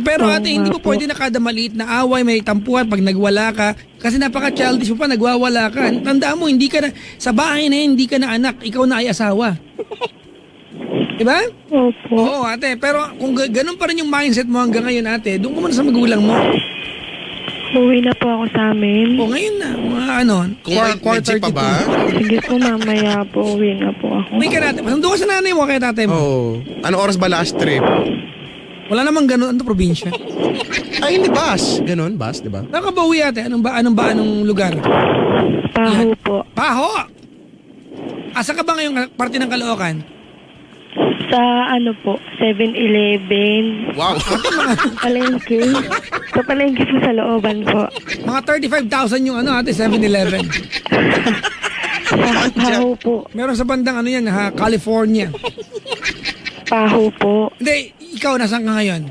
Pero ate, hindi mo pwede na kada maliit na away, may tampuhan pag nagwala ka. Kasi napaka-childish mo pa, nagwawala ka. Tandaan mo, hindi ka na, sa bahay na hindi ka na anak, ikaw na ay asawa. Diba? Opo. Oo ate, pero kung ganun pa rin yung mindset mo hanggang ngayon ate, doon ka muna sa magulang mo. Uwi na po ako sa amin. O ngayon na, mga Kung may jeep pa ba? Sige po, mamaya po. Uwi na po ako. Uwi ka natin. Pasundo ka sa nanay mo kaya tatay mo. Oo. Ano oras ba last trip? Wala namang ganun. Ano probinsya? Ay, hindi bus. Ganon, bus, di ba? Nakabawi ate. Anong lugar? Paho po. Paho! Asa ka ba ngayong parte ng Caloocan? Sa po, 7-Eleven. Wow. Palengke. Sa palengke po sa looban po. Mga 35,000 yung ate, 7-Eleven. Sa Paho po. Meron sa bandang yan, California. Paho po. Hindi, ikaw, nasaan ka ngayon?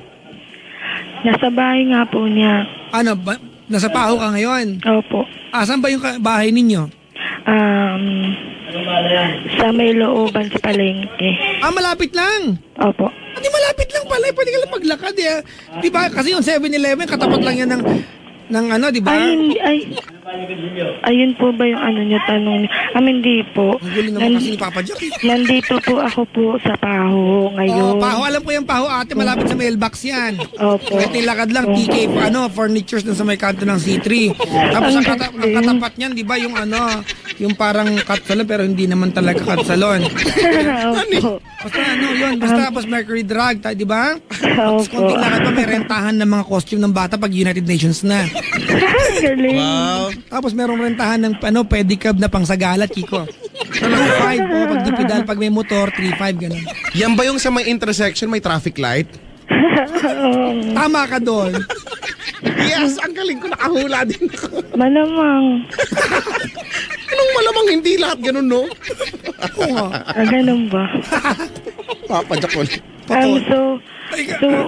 Nasa bahay nga po niya. Nasa Paho ka ngayon? Opo. Saan ba yung bahay ninyo? Sa may looban sa palengke. Malapit lang. Opo. Hindi malapit lang pala. Pwede ka lang maglakad eh. Di ba? Kasi yung 7-Eleven, katapat lang yan ng ano, di ba? Ayun po ba yung ano nyo, tanong nyo? Hindi po. Ang gulo naman kasi ni Papa Jack eh. Nandito po ako po sa Paho ngayon. Paho. Alam ko yung Paho, ate. Malapit sa mailbox yan. Opo. Pwede lakad lang. TK, furnitures na sa may kanto ng C3. Tapos ang katapat niyan, di ba, yung ano, yung parang cut salon, pero hindi naman talaga cut salon. Opo. Basta yun. Basta tapos Mercury Drug, di ba? Tapos konting lakad pa, may rentahan ng mga costume ng bata pag United Nations na. Galing. Wow. Tapos merong rentahan ng pedicab na pangsagala, Chico. 2.5 po pag dipidal, pag may motor, 3.5 ganun. Yan ba yung sa may intersection, may traffic light? Tama ka doon. Yes, ang galing ko, nakahula din ako. Malamang. Anong malamang hindi lahat ganun, no? Ganun ba? Papadyak ko.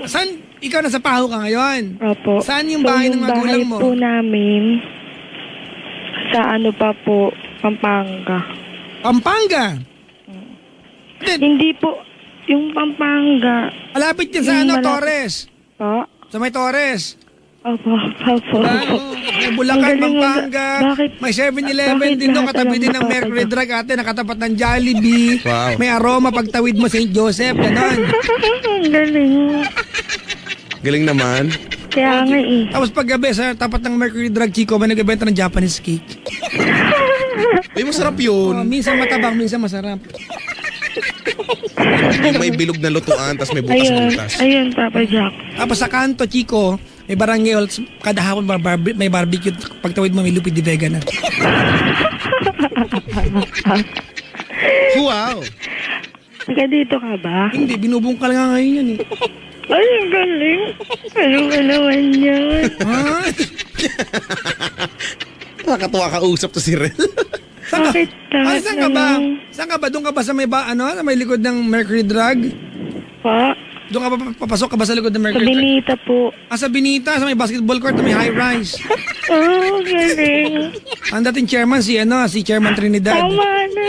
Saan? Ikaw nasa Paho ka ngayon? Opo. Saan yung bahay ng magulang mo? Yung bahay po namin, sa ano pa po, Pampanga. Pampanga? Hindi po, yung Pampanga. Malapit yan sa Torres. Po? Sa may Torres. Opo. May Bulacan, Pampanga. May 7-Eleven din doon, katabi din ng Mercury Drug, ate, nakatapat ng Jollibee. Wow. May aroma pagtawid mo St. Joseph, gano'n. Galing. Galing naman. Kaya nga eh. Tapos paggabi sa tapat ng Mercury Drug, Chico, may nagbebenta ng Japanese cake. Ay, masarap yun. Minsan matabang, minsan masarap. Yung may bilog na lutuan, tapos may butas-butas. Ayun, Papa Jack. Tapos sa kanto, Chico, may barangay halls, kada hapon may barbecue. Pagtawid mo, may Lupit de Vega na. Wow! Taga dito ka ba? Hindi, binubungkal nga ngayon yan eh. Ay, ang galing. Ano ka naman yan? Nakakatuwa ka usap to si Rel. Bakit Saan ka ba? Saan ka ba? Doon ka ba sa may sa may likod ng Mercury Drug? Pa? Doon ka ba papasok ka ba sa likod ng Sa Mercury Drug? Binita po. Sa Binita, sa may basketball court na may high rise. Oh, galing. Ang dating chairman si Chairman Trinidad. Tama na.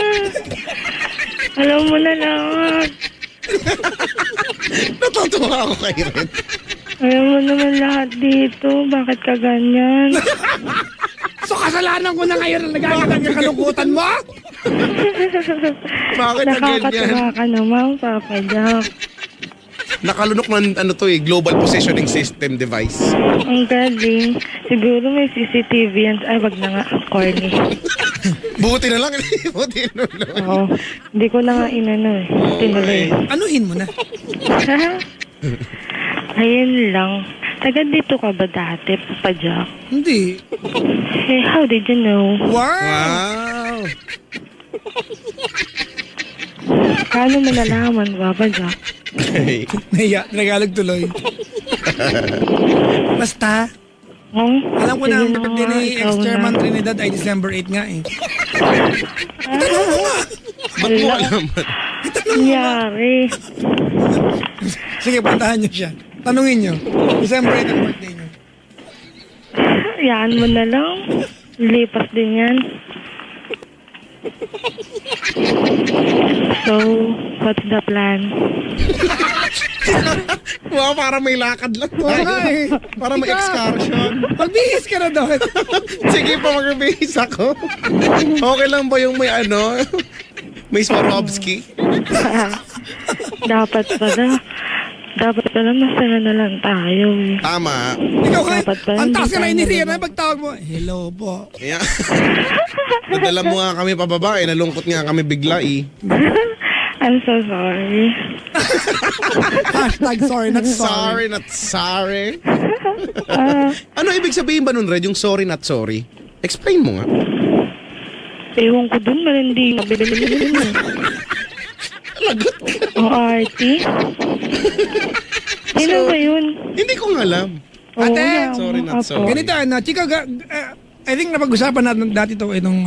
Alam mo na lahat. Natutuwa ako kay Rel. Alam mo naman lahat dito. Bakit ka ganyan? So kasalanan ko na ngayon na nagagawa ng kalukutan mo? Bakit na ganyan? Nakakatuwa ka naman, Papa Jack. Nakalunok ng Global Positioning System device. Ang galing. Siguro may CCTV yan. Ay, wag na nga. Corny. Buti na lang. Buti na lang. Oo. Hindi ko na nga inano eh. Tinuloy. Anuhin mo na. Ayun lang. Taga dito ka ba dati, Papa Jack? Hindi. Hey, how did you know? Wow! Paano mo nalaman, Papa Jack? Okay. Nagalag tuloy. Basta, alam ko na ang birthday ni ex-chairman Trinidad ay December 8 nga eh. Itanong mo nga! Ba't mo alam? Nangyari. Sige, puntahan nyo siya. Tanungin nyo. December 8 ang birthday nyo. Yan mo na lang. Lipas din yan. So, what's the plan? Wow, para may lakad lang tayo. Okay. Para may excursion. Magbihis ka na doon. Sige pa, magbihis ako. Okay lang ba yung may may Swarovski? Dapat pala masaya na lang tayo eh. Tama. Ikaw ka, Dapat pala ang taas ka na hindi inisira tayo na pagtawag mo. Hello po. Yeah. Nadala mo nga kami pababa eh. Nalungkot nga kami bigla eh. I'm so sorry. Hashtag sorry, not sorry. Sorry, not sorry. Ano ibig sabihin ba nun, Red? Yung sorry, not sorry? Explain mo nga. Ewan ko dun, malindi. Mabilis mo. Lagot ka. Ang arty. Sino ba yun? Hindi ko nga alam. Ate! Sorry, not sorry. Ganito, Chico, I think napag-usapan natin dati to nung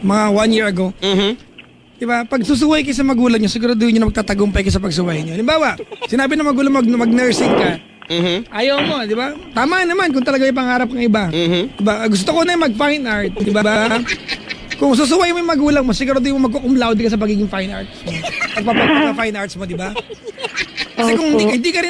mga 1 year ago. Diba? Pag susuway kayo sa magulang nyo, siguraduhin nyo na magtatagumpay kayo sa pagsuway nyo. Halimbawa, sinabi ng magulang mag-nursing ka, Ayaw mo, di ba? Tama naman kung talaga yung pangarap ng iba. Diba? Gusto ko na yung mag-fine art, di ba? Kung susuway mo yung magulang mo, siguro di mo mag-cum laude ka sa pagiging fine arts mo. Pagpapagpag fine arts mo, di ba? Kasi kung hindi ka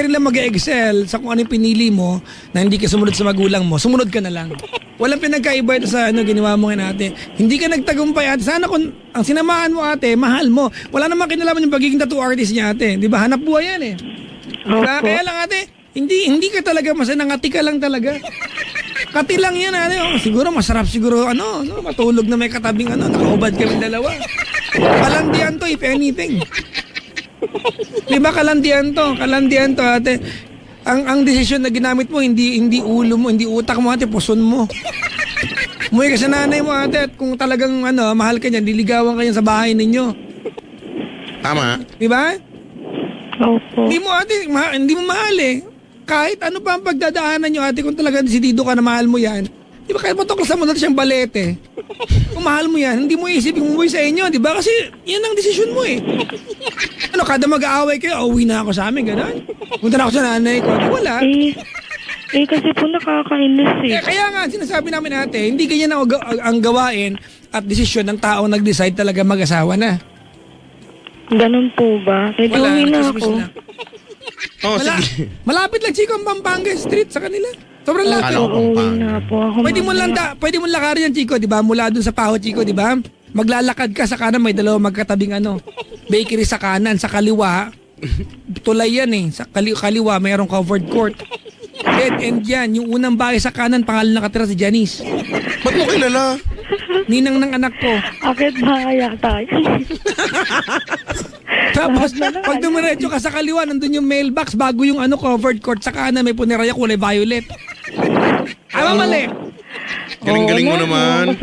rin lang mag-excel sa kung ano yung pinili mo na hindi ka sumunod sa magulang mo, sumunod ka na lang. Walang pinagkaiba ito sa ginawa mo ngayon ate. Hindi ka nagtagumpay ate. Sana kung ang sinamahan mo ate, mahal mo. Wala namang kinalaman yung pagiging tattoo artist niya ate. Di ba? Hanap buhay yan eh. Diba? Kaya lang ate, hindi ka talaga nangati ka lang talaga. Kati lang yan ate. Siguro masarap siguro matulog na may katabing nakaubad kami dalawa. Kalandian to if anything. Diba kalandian to ate. Ang desisyon na ginamit mo hindi ulo mo, hindi utak mo ate, puson mo. Umuwi ka sa nanay mo ate at kung talagang mahal ka niyan, diligawan ka niyan sa bahay ninyo. Tama. Diba? Opo. Hindi mo mahal eh. Kahit ano pa ang pagdadaanan nyo ate, kung talagang desidido ka na mahal mo yan, di ba kahit matuklasan mo na siyang balete, kung mahal mo yan, hindi mo isipin umuwi sa inyo, di ba? Kasi yan ang desisyon mo eh. Kada mag-aaway kayo, uwi na ako sa amin, gano'n. Punta na ako sa nanay ko, wala. Kasi po nakakainis eh. Kaya nga, sinasabi namin ate, hindi ganyan ang gawain at desisyon ng taong nag-decide talaga mag-asawa na. Ganun po ba? Uwi na ako. Sige. Malapit lang Chico ang Pampanga Street sa kanila. Sobrang lapit. Uwi na po ako. Pwede mo lakarin yan Chico, di ba? Mula dun sa Paho Chico, di ba? Maglalakad ka sa kanan, may dalawang magkatabing bakery sa kanan, sa kaliwa. Tulay yan eh. Sa kaliwa, mayroong covered court. Dead end yan. Yung unang bahay sa kanan, pangalan nakatira si Janice. Ba't mo kilala? Ninang ng anak ko. Akit bahaya tayo. Tapos, pag dumiretso ka sa kaliwa, nandun yung mailbox, bago yung covered court sa kanan, may puneraya kulay violet. Mali. Galing-galing mo naman.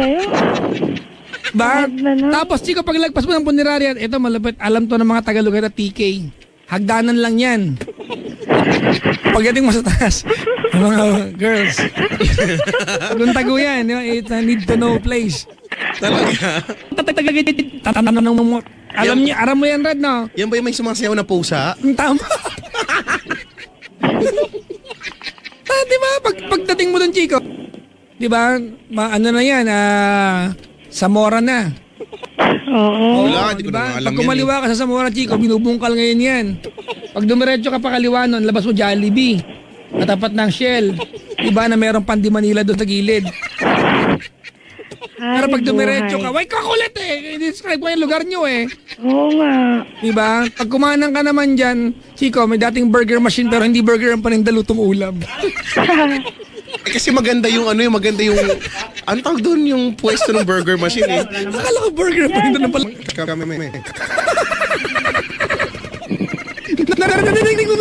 Tapos, Chico, pag lagpas mo ng punerarya, ito malapit, alam to ng mga Tagalog at TK. Hagdanan lang yan. Pagdating mo sa taas, mga girls, tago yan. It's a need to know place. Talaga? Aram mo yan, Rad, no? Yan ba yung may sumasayaw na pusa? Tama. Diba? Pagdating mo dun, Chico, diba? Na yan, Zamora na. Oo. Wala, di ko diba? na alam Pag kumaliwa ka sa Zamora, Chico, binubungkal ngayon yan. Pag dumiretso ka pa kaliwa nun, labas mo Jollibee. Katapat ng Shell. Diba na meron Pandi Manila doon sa gilid. Pero pag dumiretso ka, way kakulit eh. I-describe ko yung lugar nyo eh. Oo nga. Diba? Pag kumanang ka naman dyan, Chico, may dating burger machine pero hindi burger ang paninda, lutong ulam. Kasi maganda yung ang tawag doon yung pwesto ng burger machine eh. Akala ko burger ang paninda ng pala. Narinig ko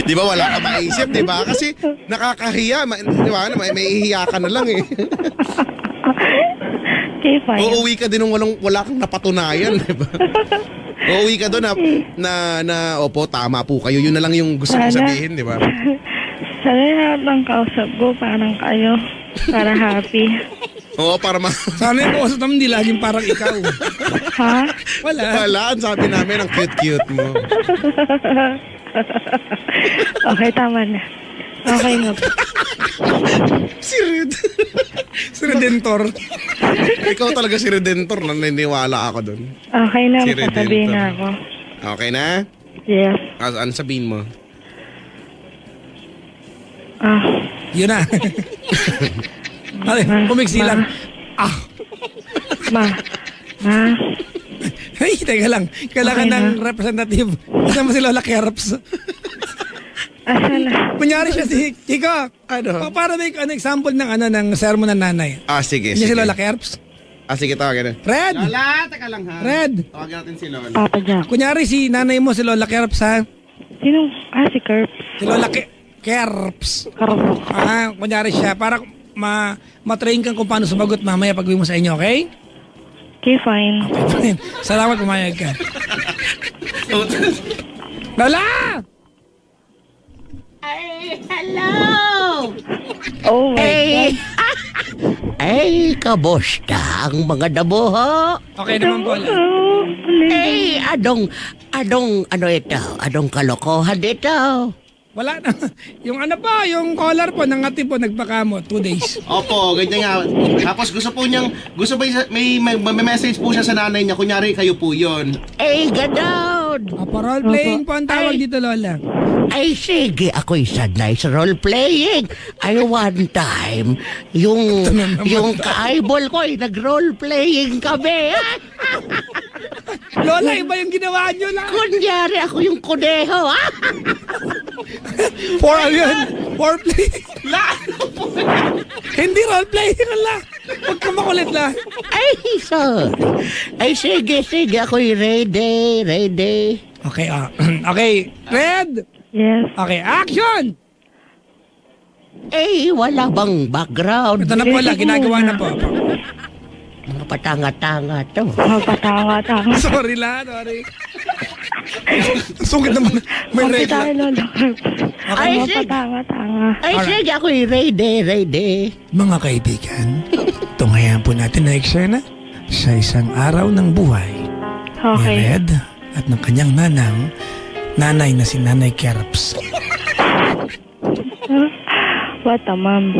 Di ba wala ka maisip, di ba? Kasi nakakahiya, di ba? May ihiya ka na lang eh. Okay, fine. Uuwi ka din nung wala kang napatunayan, di ba? Uuwi ka doon na opo, tama po kayo. Yun na lang yung gusto ko sabihin, di ba? Sana lahat ng kausap ko, parang kayo. Para happy. Oo, para Sana yung kausap naman, hindi laging parang ikaw. Ha? Wala. Ang sabi namin, ang cute-cute mo. Okay, tama na. Okay na po. Si Redentor. Ikaw talaga si Redentor. Naniniwala ako doon. Okay na, Si sasabihin Redentor. na ako. Okay na? Yes. Ano sabihin mo? Yun na. Pumiksi lang. Ma. Ay, teka lang. Kailangan Okay ng representative. Isa mo si Lola Kerps. Asala. Kunyari siya si Chico. Ano? Para may example ng sermon ng nanay. Sige. Niya si Lola Kerps. Sige, tawagin na. Red! Lola, teka lang ha. Red! Tawagin natin si Lola. Papa Jack. Kunyari si nanay mo si Lola Kerps ha. Sinong? Si Kerp. Si Lola Kerps. Karapok. Kunyari siya, para matrain kang kung paano sumagot mamaya pag uwi mo sa inyo, okay? Okay, fine. Okay, fine. Salamat, pumayag ka. Lola! Ay, hello! Oh my Ay, God. ay, kamusta ang mga damuho? Okay naman po. Lola. Ay, ano ito? Anong kalokohan ito? Wala na. Yung ano po, yung collar po, nangati po, nagpakamot. 2 days. Opo, ganyan nga. Tapos gusto may message po siya sa nanay niya. Kunyari, kayo po yun. Ay, ganon! Role playing po ang tawag Ay. dito, Lola. Ay, sige, ako'y sanay sa role-playing. Ay, one time, yung ka-eyeball ko ay nag-role-playing kami. Lola, iba yung ginawa nyo lang. Kunyari, ako yung kuneho. For play. Hindi role playing, Lola. Huwag ka makulit la. Ay, sorry. Ay, sige, ako'y ready. Okay, okay. Red. Yes. Okay, action! Eh, wala bang background? Ito na po, Lola. Ginagawa na po. Mga patanga-tanga to. Mapatanga-tanga. Sorry, la. Sorry. Sungit naman. May red Tayo, la. Lola. Ay, sige. Mapatanga-tanga. Ay, sige, ako'y ready. Mga kaibigan, tunghayan po natin na eksena sa isang araw ng buhay ni Okay. Red at ng kanyang nanay na si Nanay Kerps. What a mom.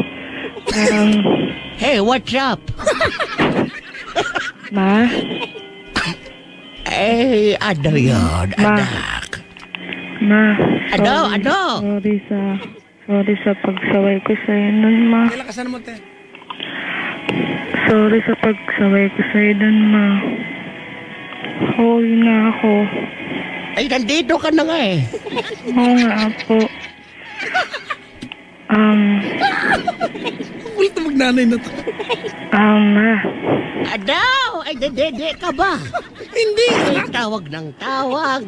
Hey, what's up? Ma? Eh, ano yun, Ma. anak? Ma. Ano? Sorry sa pagsaway ko sa'yo nun, ma. Lakasan mo, te. Sorry sa pagsaway ko sa'yo nun, ma. Hoy na ako. Ay, nandito ka na nga eh. Oo nga po. Ulit na magnanay na to. Ma. Ano? Ay, dede ka ba? Hindi. Ay, tawag ng tawag.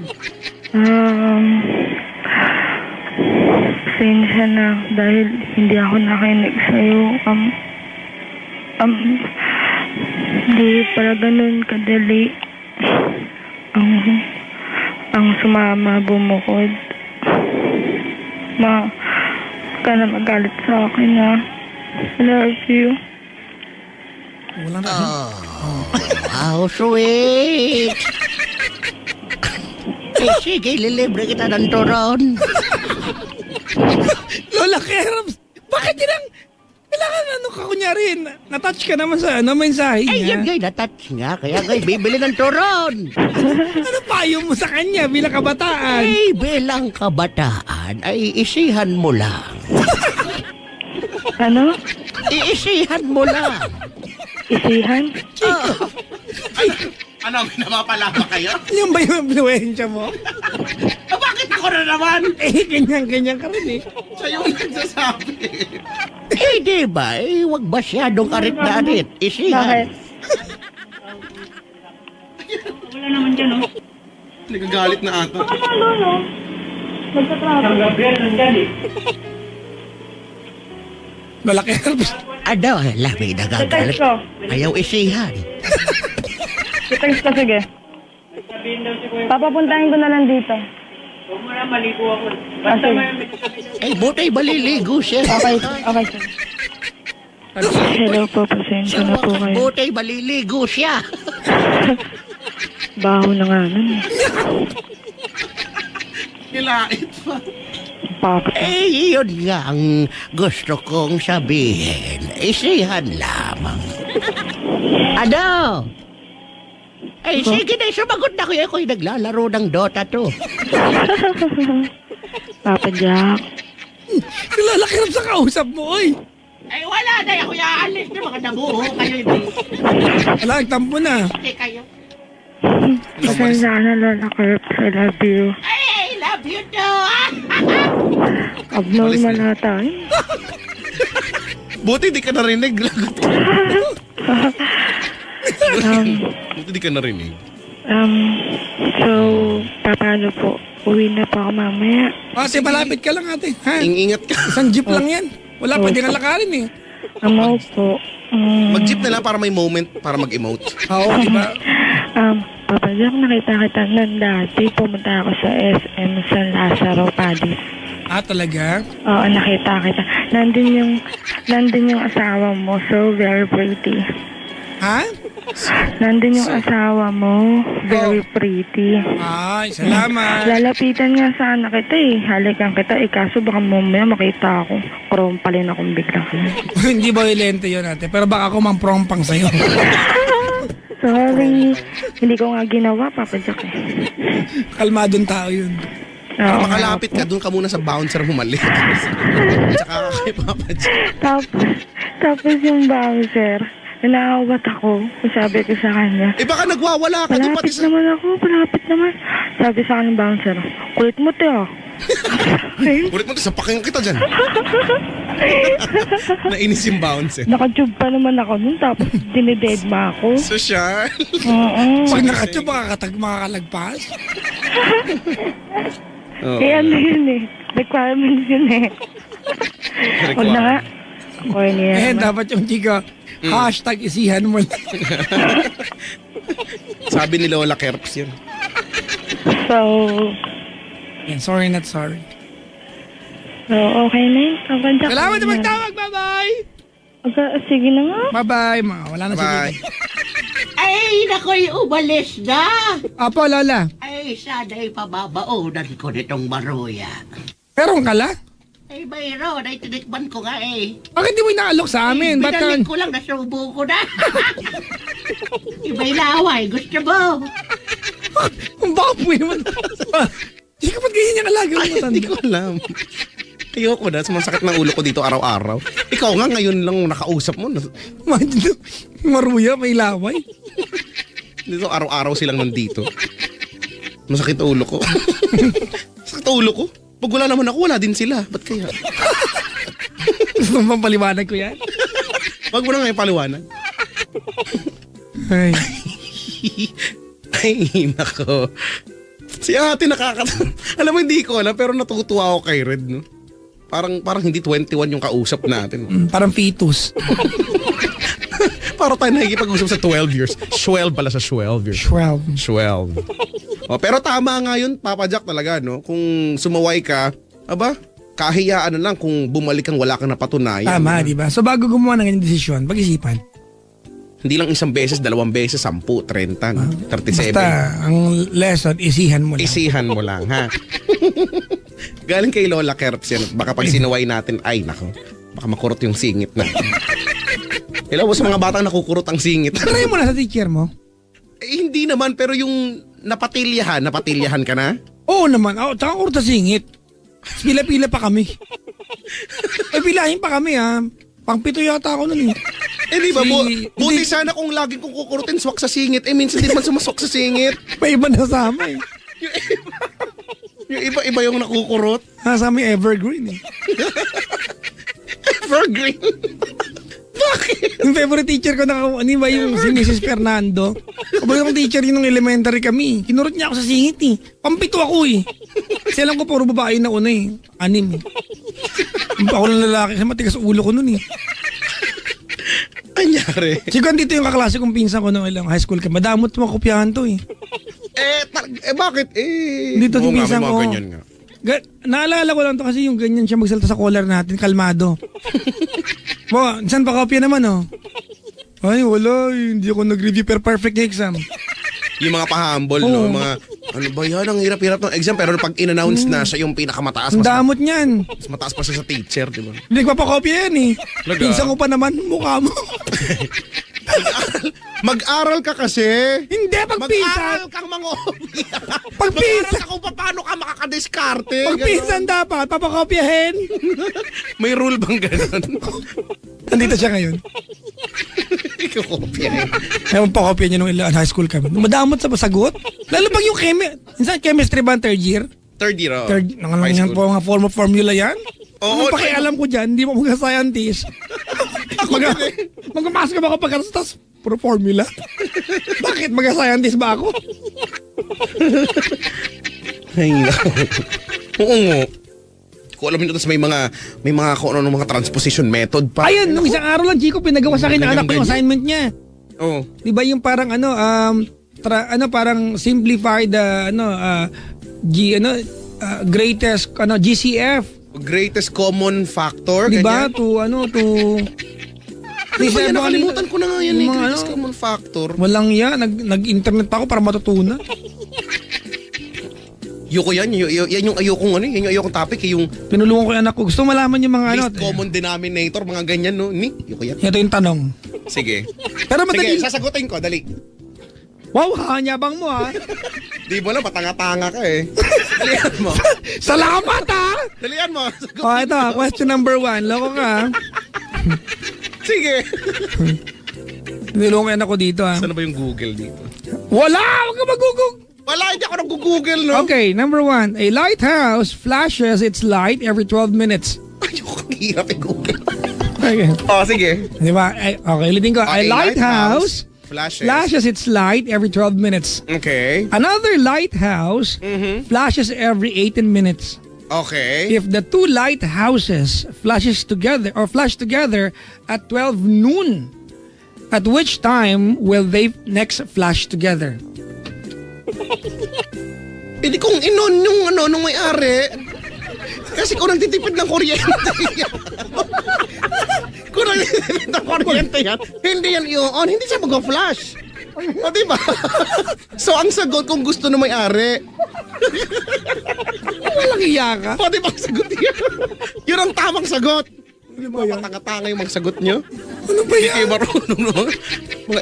Pasensya na dahil hindi ako nakinig sa'yo. Hindi pala ganun kadali. Ang sumama bumukod. Ma, huwag ka na magalit sa akin, ha. I love you. Wala na. How sweet. Eh, sige, lilibre kita ng turon. Lola Kerps, bakit yun kailangan ka kunyari, natouch ka naman sa mensahe Ay, niya. yun gay, natouch nga. Kaya gay, bibili ng turon. Ano payo mo sa kanya bilang kabataan? Ay, bilang kabataan, ay isihan mo lang. Ano? Iisihan mo lang. Isihan? Ano, napapala pa kayo? Yung ba yung influensya mo? Bakit ako na naman? Ganyan ka rin eh. Siya yung nagsasabi. Eh, di ba? Eh, wag masyadong arit-darit. Isihan. Bakit? Wala naman dyan, oh. Nagagalit na ata. Lola Kerps. Ano? May nagagalit. Ayaw isihan. I-text ka, sige. Papapuntahin ko na lang dito. Huwag mo na maligo ako. Basta Eh, butay baliligo siya. Okay, sir. Hello po, pasensya na po kayo. Butay baliligo siya. Baho na nga nun. Kilait pa. Papa. Eh, yun nga ang gusto kong sabihin. Isihan lamang. Ano? Eh, sige na, sumagot na kuya ko'y naglalaro ng Dota 2. Papa Jack. Si Lola Kerps sa kausap mo, oy. Eh, wala na. Ako aalis na mga nabuho. Kayo hindi. Wala, nagtampo na. Okay kayo. Pasensya na, Lola Kerps. I love you. I love you too. Abnormal na tayo. Buti di ka narinig. Buti di ka narinig. So, paano po? Uwi na po ako mamaya. Ate, malapit ka lang ate. Ha? Ingat ka. Isang jeep lang yan. Wala, pwede kang lakarin eh. Amaw po. Mag-jeep na lang para may moment para mag-emote. Oo, di ba? Papa Jack, nakita kita nun dati. Pumunta ako sa SM San Lazaro, Padis. Talaga? Oo, nakita kita. Nandun yung asawa mo. So very pretty. Ha? Nandun yung asawa mo. Very pretty. Ay, salamat. Lalapitan nga sana kita eh. Halikan kita eh. Kaso baka mamaya makita ako. Krompalin akong biglang. Hindi violente yun ate. Pero baka ako mamprompang sa'yo. Sorry. Hindi ko nga ginawa, Papa Jack eh. Kalmadong tao yun. Oo, Makalapit ka, doon ka muna sa bouncer humalik. Tsaka kay Papa Jack. Tapos yung bouncer, nanaawat ako. Sabi ko sa kanya, Baka nagwawala ka doon pati palapit naman ako, palapit naman. Sabi sa kanya ng bouncer, kulit mo to. Ulit mo, sapakin kita dyan. Nainis yung bouncer. Nakatube pa naman ako nun, tapos dinidedma ako. Social. Oo. Pag nakatyo, makakalagpas. Ano yun eh. Requirements yun eh. Huwag na nga. Corny naman. Dapat yung chika, hashtag isihan mo lang. Sabi ni Lola Kerps yun. So, Sorry not sorry. okay na yun. Salamat na magtawag. Bye-bye. Sige na nga. Bye-bye. Wala na Bye. Ay, nako'y umalis na. Apo, Lola. Ay, sana'y pababaunan ko nitong maruya. Meron ka la? Ay, mayroon. Ay, tinikman ko nga eh. Bakit di mo inaalok sa amin? Ba't Binalik ko lang, nasubo ko na. Iba'y laway. Gusto mo? Baka po naman. Hindi ka ba't ganyan yung alaga mo? Hindi ko alam. Ayoko na, sumasakit ng ulo ko dito araw-araw. Ikaw nga ngayon lang nakausap mo. Maruya, may laway. Dito araw-araw silang nandito. Masakit ang ulo ko. Masakit ang ulo ko. Pag wala naman ako, wala din sila. Ba't kaya? Gusto mo paliwanag ko yan? Wag mo na nga ipaliwanag. Ay. Ay, nako. Si ate alam mo, hindi ko alam, pero natutuwa ako kay Red, no? Parang hindi 21 yung kausap natin. Parang fetus. Parang tayo nakikipag-usap sa 12 years. 12 pala sa 12 years. 12. Pero tama nga yun, Papa Jack talaga, no? Kung sumaway ka, kahiyaan na lang kung bumalik kang wala kang napatunayan. Tama, di ba? So bago gumawa ng ganyan desisyon, pag-isipan. Hindi lang isang beses, 2 beses, 10, 30, 37. Basta, ang lesson, isihan mo lang. Isihan mo lang, ha? Galing kay Lola Kerps yan. Baka pag sinuway natin, ay nako, baka makurot yung singit natin. Hello mo sa mga batang nakukurot ang singit. Try mo na sa teacher mo. Hindi naman, pero yung napatilyahan ka na? Oo naman. Tsaka kurot sa singit. Pila-pila pa kami. Pilahin pa kami ha. Pang-pito yata ako nun eh. Di ba, buti sana kung laging kong kukurutin swak sa singit. Minsan di man sumaswak sa singit. May iba nasama eh. Yung iba yung nakukurot. Nasama yung evergreen eh. Evergreen? Bakit? Yung favorite teacher ko ba yung si Mrs. Fernando? Kapag yung teacher yun nung elementary kami. Kinurot niya ako sa singit eh. Pampito ako eh. Kasi alam ko puro babae na una eh. 6 eh. Ako lang lalaki kasi matigas ulo ko nun eh. Anyari? Siguro dito yung kaklase kong pinsan ko nung ilang high school ka. Madamot mga kopyahan to eh. Bakit? Dito yung pinsan ko. Ganyan nga. Naalala ko lang to kasi yung ganyan siya magsalita sa caller natin. Kalmado. Saan pa kopya naman oh? Ay wala, hindi ako nag-review per perfect exam. Yung mga pahambol, no? Mga, ano ba yan? Ang hirap-hirap ng exam. Pero pag in-announce na siya yung pinakamataas. Ang damot niyan. Mas mataas pa siya sa teacher, di ba? Hindi nagpapakopya yan eh. Pinsan ko pa naman, mukha mo. Mag-aral ka kasi. Hindi, pagpinsan. Mag-aral kang mangopya. Pagpinsan. Mag-aral ka kung paano ka makakadiskarte. Pagpinsan dapat, papakopyahin. May rule bang ganun? Nandito siya ngayon. Ikaw kopyahin. Ayaw pakopya niya nung high school kami. Madamot sa sagot. Lalo pag yung chemistry ba 3rd year? 3rd year, oh. Nangalang yan po mga formula yan. Oo. Pakialam ko dyan, hindi mo mga scientist. Magpapasok ka ba kapag tapos Puro formula. Bakit? Mag-scientist ba ako? Ay, oo nga. Kung alam nyo, may mga kung ano mga transposition method pa. Ayun, nung isang araw lang, Chico, pinagawa sa akin ng anak ko yung assignment niya. Oh. Di ba yung parang parang simplified greatest GCF. Greatest common factor. Di ba? Ano ba yan? Nakalimutan ko na nga yan. Greatest common factor. Walang yan. Nag-internet pa ako para matutunan. Ayoko yan. Yan yung ayokong yan yung ayokong topic. Yung pinulungan ko yung anak ko. Gusto malaman yung mga least common denominator, mga ganyan, no? Ayoko yan. Ito yung tanong. Sige. Pero madali. Sige, sasagutin ko. Dali. Wow, hanyabang mo ha. Di mo lang, matanga-tanga ka eh. Dalian mo. Salamat ha. Dalian mo. Ito, question number 1. Loko ka ha. Sige. Pinulungan ako dito ha. Saan ba yung Google dito? Wala! Huwag ka mag-google. Wala, hindi ako nag-google, no? Okay, number 1. A lighthouse flashes its light every 12 minutes. Ayoko, hirap i-google. Okay. Oh, sige. Di ba? Okay, ulitin ko. Okay, a lighthouse flashes its light every 12 minutes. Okay. Another lighthouse flashes every 18 minutes. Okay. If the two lighthouses flash together at 12 noon, at which time will they next flash together? Hindi kong inon nung may-ari. Kasi kung nagtitipid ng kuryente yan. Kung nagtitipid ng kuryente yan, hindi yan i-on, hindi siya mag-flash. O diba? So ang sagot kung gusto ng may-ari. Walang iya ka. O diba ang sagot yan? Yun ang tamang sagot. Hindi ba matanga-tanga yung mga sagot nyo? Ano ba yan? Hindi kayo marunong no? Mga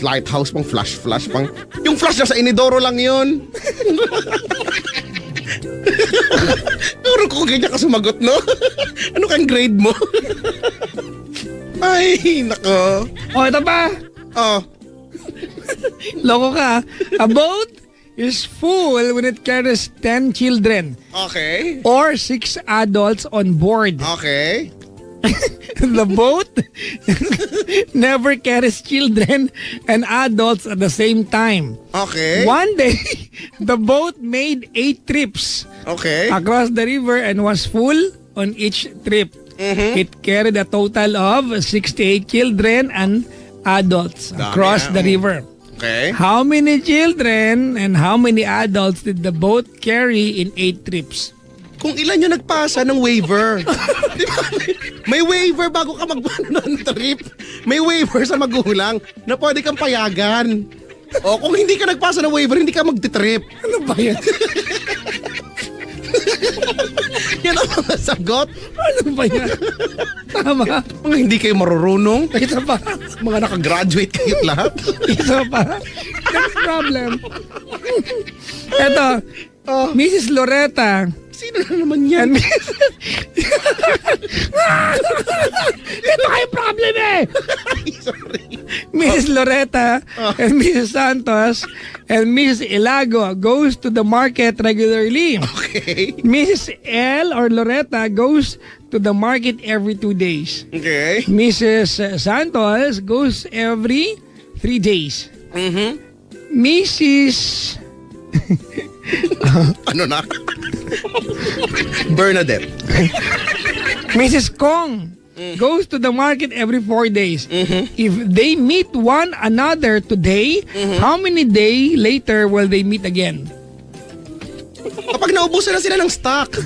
lighthouse, pang flash, pang... Yung flash na sa inidoro lang yun. Pero kung ganyan ka sumagot, no? Ano kang grade mo? Ay, nako. Oh, ito pa. Oh. Loko ka. A boat is full when it carries 10 children. Okay. Or 6 adults on board. Okay. The boat never carries children and adults at the same time. Okay. One day, the boat made 8 trips across the river and was full on each trip. It carried a total of 68 children and adults across the river. Okay. How many children and how many adults did the boat carry in 8 trips? Kung ilan yung nagpasa ng waiver. Di ba? May waiver bago ka ng trip. May waiver sa magulang na pwede kang payagan. O kung hindi ka nagpasa ng waiver, hindi ka magti-trip. Ano ba yan? Yan ang mga sagot. Ano ba yan? Tama. Mga hindi kayo marurunong. Isa pa. Mga nakagraduate kayo lahat. Isa pa. Next problem. Eto, Mrs. Loretta. Sino na naman yan? Ito kayo problem eh! Sorry. Mrs. Loretta and Mrs. Santos and Mrs. Ilago goes to the market regularly. Okay. Mrs. L or Loretta goes to the market every 2 days. Okay. Mrs. Santos goes every 3 days. Mrs. Ano na? Bernadette. Mrs. Kong goes to the market every 4 days. If they meet one another today, how many days later will they meet again? Kapag naubusan na sila ng stock.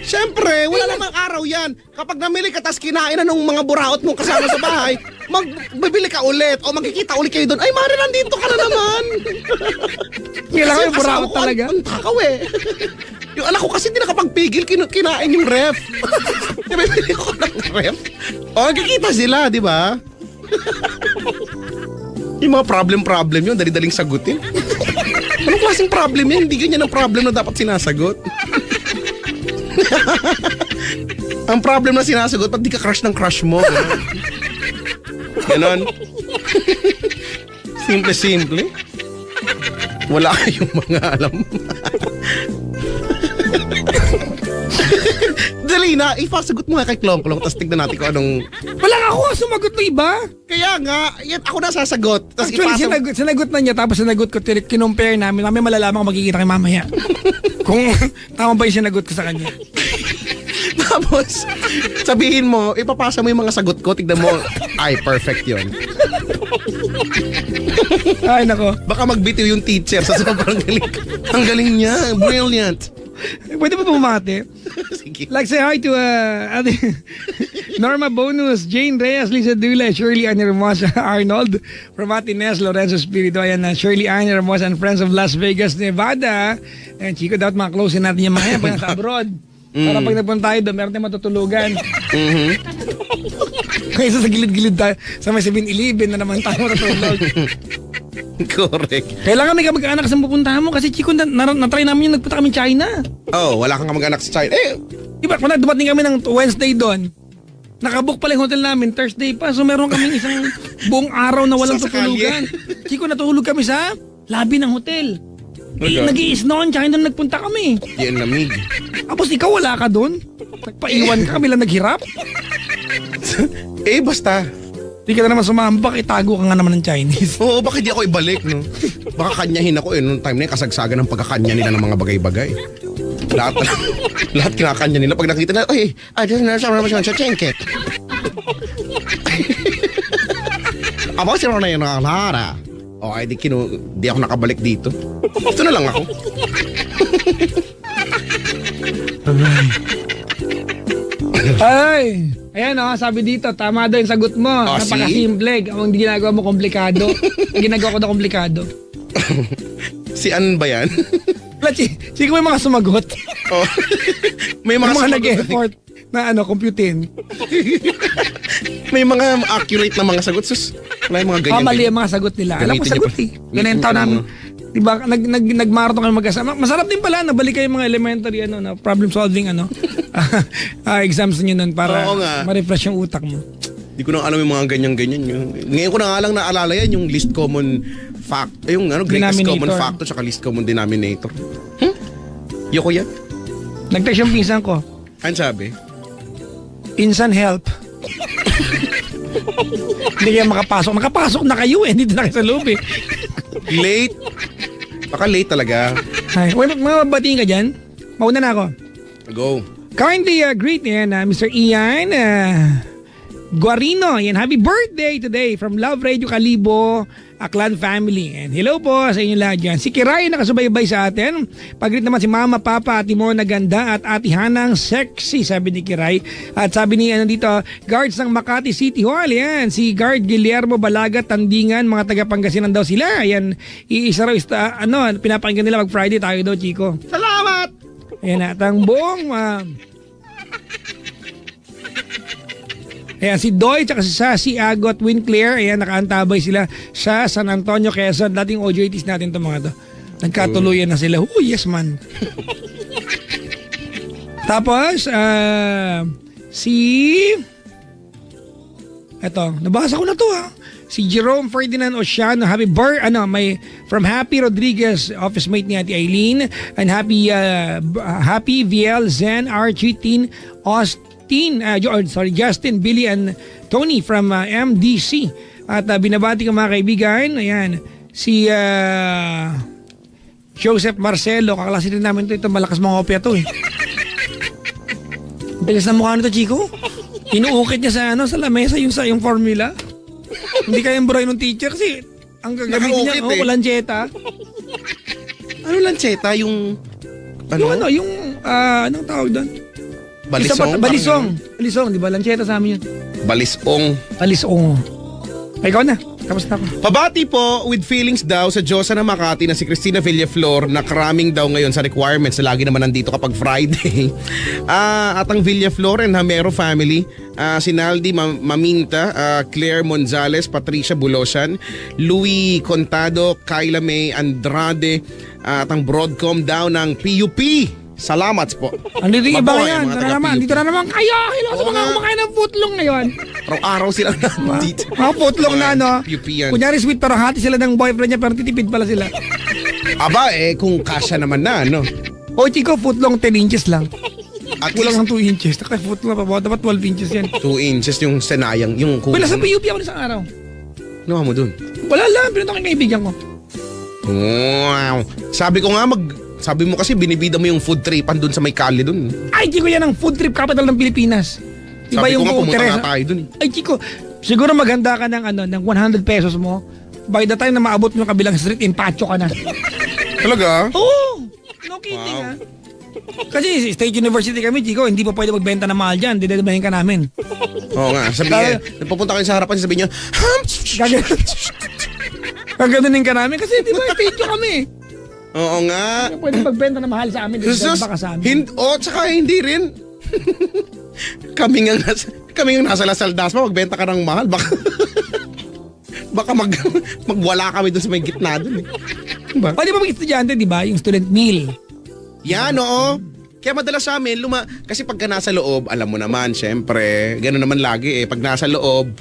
Siyempre, wala namang araw yan. Kapag namili ka tas kinain na ng mga buraot mong kasama sa bahay, magbibili ka ulit o magkikita ulit kayo doon. Ay, Mari, nandito ka na naman. Kailangan yung buraot talaga. Ang takaw eh. Yung anak ko kasi hindi nakapagpigil, kinain yung ref. Bibili ko ng ref. O, magkikita sila, di ba? Yung mga problem yun, dali-daling sagutin. Anong klaseng problem yan? Hindi ganyan ang problem na dapat sinasagot. Ang problem na sinasagot, ba't di ka crush ng crush mo? Ganon. Simple. Wala kayong mga alam. Dali Kanina, ipasagot mo nga kay Klong-Klong tapos tignan natin kung anong... Walang ako ang sumagot ng iba. Kaya nga, yan, ako na sasagot. Tapos Actually, sinagot na niya tapos sinagot ko, kinumpare namin. Mamaya malalaman ko magkikita kay mamaya. Kung tama ba yung sinagot ko sa kanya. Tapos, sabihin mo, ipapasa mo yung mga sagot ko, tignan mo, ay, perfect yun. Ay, nako. Baka magbitiw yung teacher sa sobrang galing. Ang galing niya, brilliant. Pwede ba bumati? Sige. Like say hi to Norma Bonus, Jane Reyes, Lisa Dula, Shirley Ann Hermosa, Arnold, from Atines, Lorenzo Spirito, ayan na, Shirley Ann Hermosa and Friends of Las Vegas, Nevada. And Chico, dapat mga-close natin yung mga yan pag nasa abroad. Para pag nagpunta tayo doon, meron tayong matutulugan. Kaysa sa gilid-gilid tayo, sa may 7-Eleven na naman tayo matutulog. Correct. Kailangan may kamag-anak sa pupuntahan mo kasi Chico, na-try namin yung nagpunta kami China. Oh, wala kang kamag-anak sa China. Diba, kung dumating kami ng Wednesday doon, nakabook pala yung hotel namin, Thursday pa, so meron kami isang buong araw na walang tutulugan. Chico, natulog kami sa lobby ng hotel. Nag-i-snow, tsaka doon nagpunta kami. Yan lamig. Tapos ikaw wala ka doon? Nagpaiwan ka, kami lang naghirap? Basta. Di ka na naman sumambak, itago ka nga naman ng Chinese. Oo, bakit di ako ibalik, no? Baka kanyahin ako noong time na yung kasagsagan ng pagkakanya nila ng mga bagay-bagay. Lahat kinakanya nila. Pag nakita na, ay, doon na sa chenket. Aba, sino na yun nakaklara? Ay, di ako nakabalik dito. Ito na lang ako. Ay! Ayan sabi dito, tama daw yung sagot mo. Napakasimple. Ang ginagawa mo komplikado. Ang ginagawa ko na komplikado. Si Ann ba yan? Sige may mga sumagot. Oh. May mga nag-effort na computin. May mga accurate na mga sagot. Wala yung mga ganyan. Mali ang mga sagot nila. Alam ko sagot Ganyan taon namin. Diba, nag-marathon kayo mag-asama. Masarap din pala, nabalik kayo mga elementary, na problem solving, exams nyo nun para ma-refresh yung utak mo. Di ko na alam yung mga ganyan-ganyan. Ngayon ko na nga lang naalala yan, yung least common fact, yung greatest common factor tsaka least common denominator. Yoko yan. Nag-text yung pinsan ko. Ano sabi? Insan help. Hindi kayo makapasok. Nakapasok na kayo hindi na kayo sa loob Late. Baka late talaga. Ay, mababatiin ka dyan? Mauna na ako. Go. Kindly greet Mr. Ian Guarino. Yan, happy birthday today from Love Radio Kalibo, Aklan family. And hello po sa inyo lahat dyan. Si Kiray nakasubaybay sa atin. Pag-greet naman si Mama, Papa, Ate Mo na ganda at Ate Hanang sexy, sabi ni Kiray. At sabi ni dito, guards ng Makati City Hall. Yan, si Guard Guillermo Balagat, Tandingan, mga taga-Pangasinan daw sila. Yan, iisa raw, pinapakinggan nila mag Friday tayo daw, Chico. Salamat! Ayan at ang buong ayan, si Doy tsaka si Sassy Agot Winclair, ayan, nakaantabay sila sa San Antonio, Quezon. Dating OJTs natin itong mga to. Nagkatuluyan na sila. Oh, yes man. Tapos, eto, nabasa ko na to si Jerome Ferdinand Oceano, from Happy Rodriguez, office mate ni Ate Eileen, and Happy VL, Zen, Architin, Justin, Billy, and Tony from MDC. At binabati ko mga kaibigan, ayan, si Joseph Marcelo, kaklase din namin ito malakas mga opya to Bilis na mukha nito, Chico. Inuukit niya sa lamesa yung formula. Hindi kayang buray ng teacher kasi ang gagamitin niya, lancheta. Ano lancheta? Yung anong tawag doon? Balisong? Balisong, di ba? Lancheta sa amin yun. Balisong. Ikaw na. Tapos na ako. Pabati po with feelings daw sa Diyosa ng Makati na si Cristina Villaflor na cramming daw ngayon sa requirements na lagi naman nandito kapag Friday. At ang Villaflor and Hamero family, si Naldi Maminta, Claire Monzales, Patricia Bulosan, Louis Contado, Kyla May Andrade, at ang Broadcom daw ng PUP. Salamat po. Andito yung iba ngayon. Dito na naman kayo. Hello sa mga kumakain ng footlong ngayon. Araw-araw sila nandito. Mga footlong na kunyari sweet pero hati sila ng boyfriend niya pero titipid pala sila. Aba kung kasya naman na O Chico, footlong 10 inches lang. At Kulang least ng 2 inches. Naka-foot nga pa. Dapat 12 inches yan. 2 inches yung senayang, yung Wala sa PUP ako isang araw. Ano mo dun? Wala lang. Pinunta kang kaibigan ko. Wow. Sabi mo kasi binibida mo yung food tripan dun sa may kali dun. Ay, Chico, yan ang food trip capital ng Pilipinas. Iba Sabi yung ko nga pumunta Teresa. nga tayo dun. Ay, Chico, siguro maganda ka ng 100 pesos mo. By the time na maabot mo yung kabilang street, impacho ka na. Talaga? Oo! No kidding, Wow. ha? Kasi State University kami, Chico, hindi pa pwede magbenta ng mahal dyan. Didadabahin ka namin. Oo nga. Sabihin, nagpupunta kayo sa harapan, sabihin niyo, Gaganunin ka namin kasi di ba, state kami. oo nga. Hindi pwede magbenta ng mahal sa amin. Didadaba ka sa amin. Tsaka hindi rin. kami nga nasa Lasal Dasma, magbenta ka ng mahal. Baka magwala kami doon sa may gitna doon. Diba? O di ba mga estudyante, di ba? Yung student meal. Yan, oo. Kaya madalas sa amin, kasi pagka nasa loob, alam mo naman, syempre, gano'n naman lagi pag nasa loob,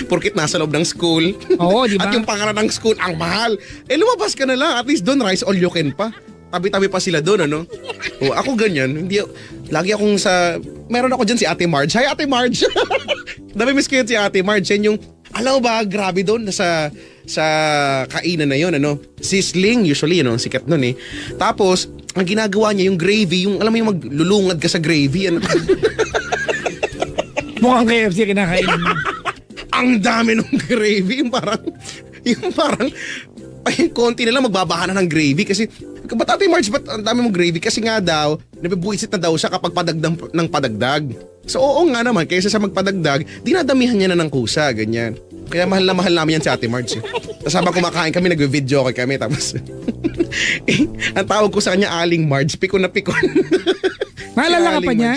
porkit nasa loob ng school, Oo, di ba? at yung pangalan ng school, ang mahal, lumabas ka na lang, at least doon, rice all you can pa. Tabi-tabi pa sila doon, ano? O, ako ganyan, lagi akong meron ako dyan si Ate Marge. Hi, Ate Marge! Dami-miss ko yun si Ate Marge. Yan yung, alam mo ba, grabe doon, sa kainan na yun, ano? Sizzling, usually, ano? Sikat nun eh. Tapos, ang ginagawa niya, yung gravy, yung, alam mo yung maglulungad ka sa gravy, ano? Mukhang KFC kinakain mo. Ang dami ng gravy, yung parang, ay, konti na lang magbabaha na ng gravy kasi, ba't Ate Marge, ba't ang dami mong gravy? Kasi nga daw, nabibuisit na daw siya kapag padagdag ng padagdag. So, oo nga naman, kaysa sa magpadagdag, dinadamihan niya na ng kusa, ganyan. Kaya mahal na mahal namin yan si Ate Marge. Tapos habang kumakain kami, nag-video kami, tapos, ang tawag ko sa kanya, Aling Marge, pikon na pikon. Maalala ka pa niya?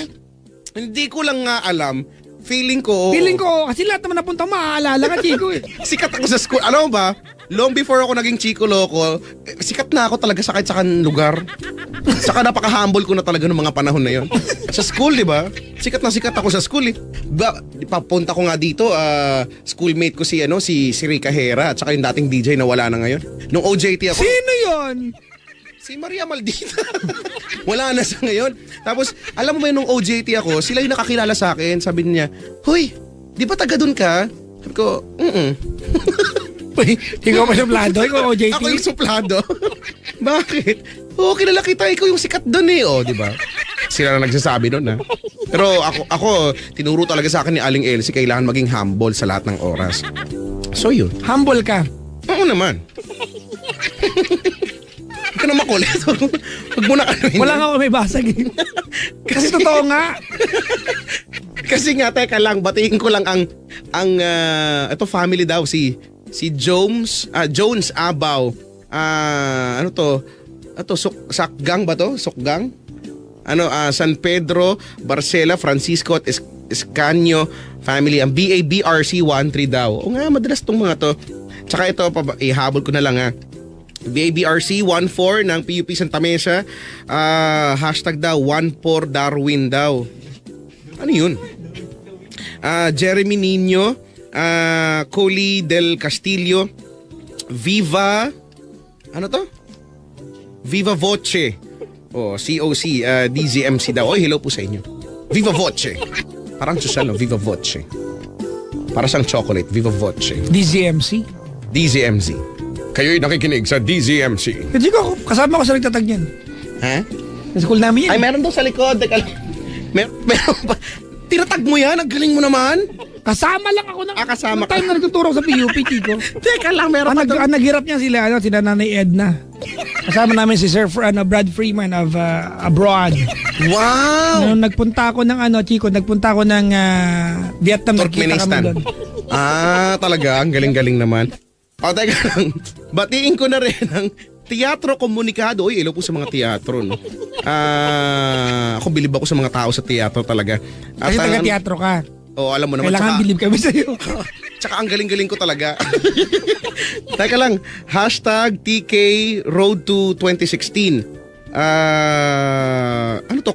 Hindi ko lang nga alam. Feeling ko, kasi lahat naman napunta, maaalala ka, Chico eh. sikat ako sa school. Alam mo ba, long before ako naging Chico Loco, sikat na ako talaga sa kahit saan lugar. Saka napaka-humble ko na talaga ng mga panahon na yon. Sa school, di ba? Sikat ako sa school eh. Papunta ko nga dito, schoolmate ko si Rica Hera at saka yung dating DJ na wala na ngayon. Nung OJT ako. Sino yon? Si Maria Maldita. Wala na sa ngayon. Tapos, alam mo ba nung OJT ako, sila yung nakakilala sa akin. Sabi niya, "Hoy, di ba taga dun ka?" Sabi ko, Ikaw pa suplado? Ikaw OJT? Ako yung suplado. Bakit? Oo, kilala kita. Ikaw yung sikat dun eh. O, di ba? Sila na nagsasabi nun ha. Pero ako, tinuro talaga sa akin ni Aling Elsie, kailangan maging humble sa lahat ng oras. So yun. Humble ka? Oo naman. Huwag ka na makulit. Huwag mo na kanuhin. Wala nga ako may basag eh. Kasi totoo nga. Kasi nga, teka lang, batiin ko lang ang ito family daw, si Jones Abaw. Ano to? Ito, Sakgang ba to? Sukgang? San Pedro, Barcela, Francisco at Escanio family. Ang BABRC 13 daw. O nga, madalas tong mga to. Tsaka ito, ihabol ko na lang ha. BABRC 14 ng PUP Santa Mesa. Hashtag daw, 14 Darwin daw. Ano yun? Jeremy Nino, Coli del Castillo, Viva, ano to? Viva Voce. COC, DZMC daw. Oy, hello po sa inyo. Viva Voce. Parang social, no? Viva Voce. Para siyang chocolate, Viva Voce. DZMC? DZMZ. Kayo'y nakikinig sa DZMC. Hindi ko, kasama ko sa nagtatag niyan. Ha? Sa school namin yan. Ay, meron daw sa likod. Teka lang. Meron pa. Tinatag mo yan? Ang galing mo naman. Kasama lang ako ng Kasama time na nagtuturo sa PUP, Chico. Teka lang, meron pa daw. Ang naghirap niya sila Nanay Edna. Kasama namin si Sir Brad Freeman of abroad. Wow! Nagpunta ako ng Chico, Vietnam. Turkmenistan. Talaga? Ang galing-galing naman. Teka lang. Batiin ko na rin ang Teatro Komunikado. Uy, hello po sa mga teatro. No? Ako bilib ako sa mga tao sa teatro talaga. Kasi taga-teatro ka. Alam mo naman. Kailangan bilib kami sa'yo. Tsaka ang galing-galing ko talaga. Teka lang. Hashtag TK Road to 2016. Ano to?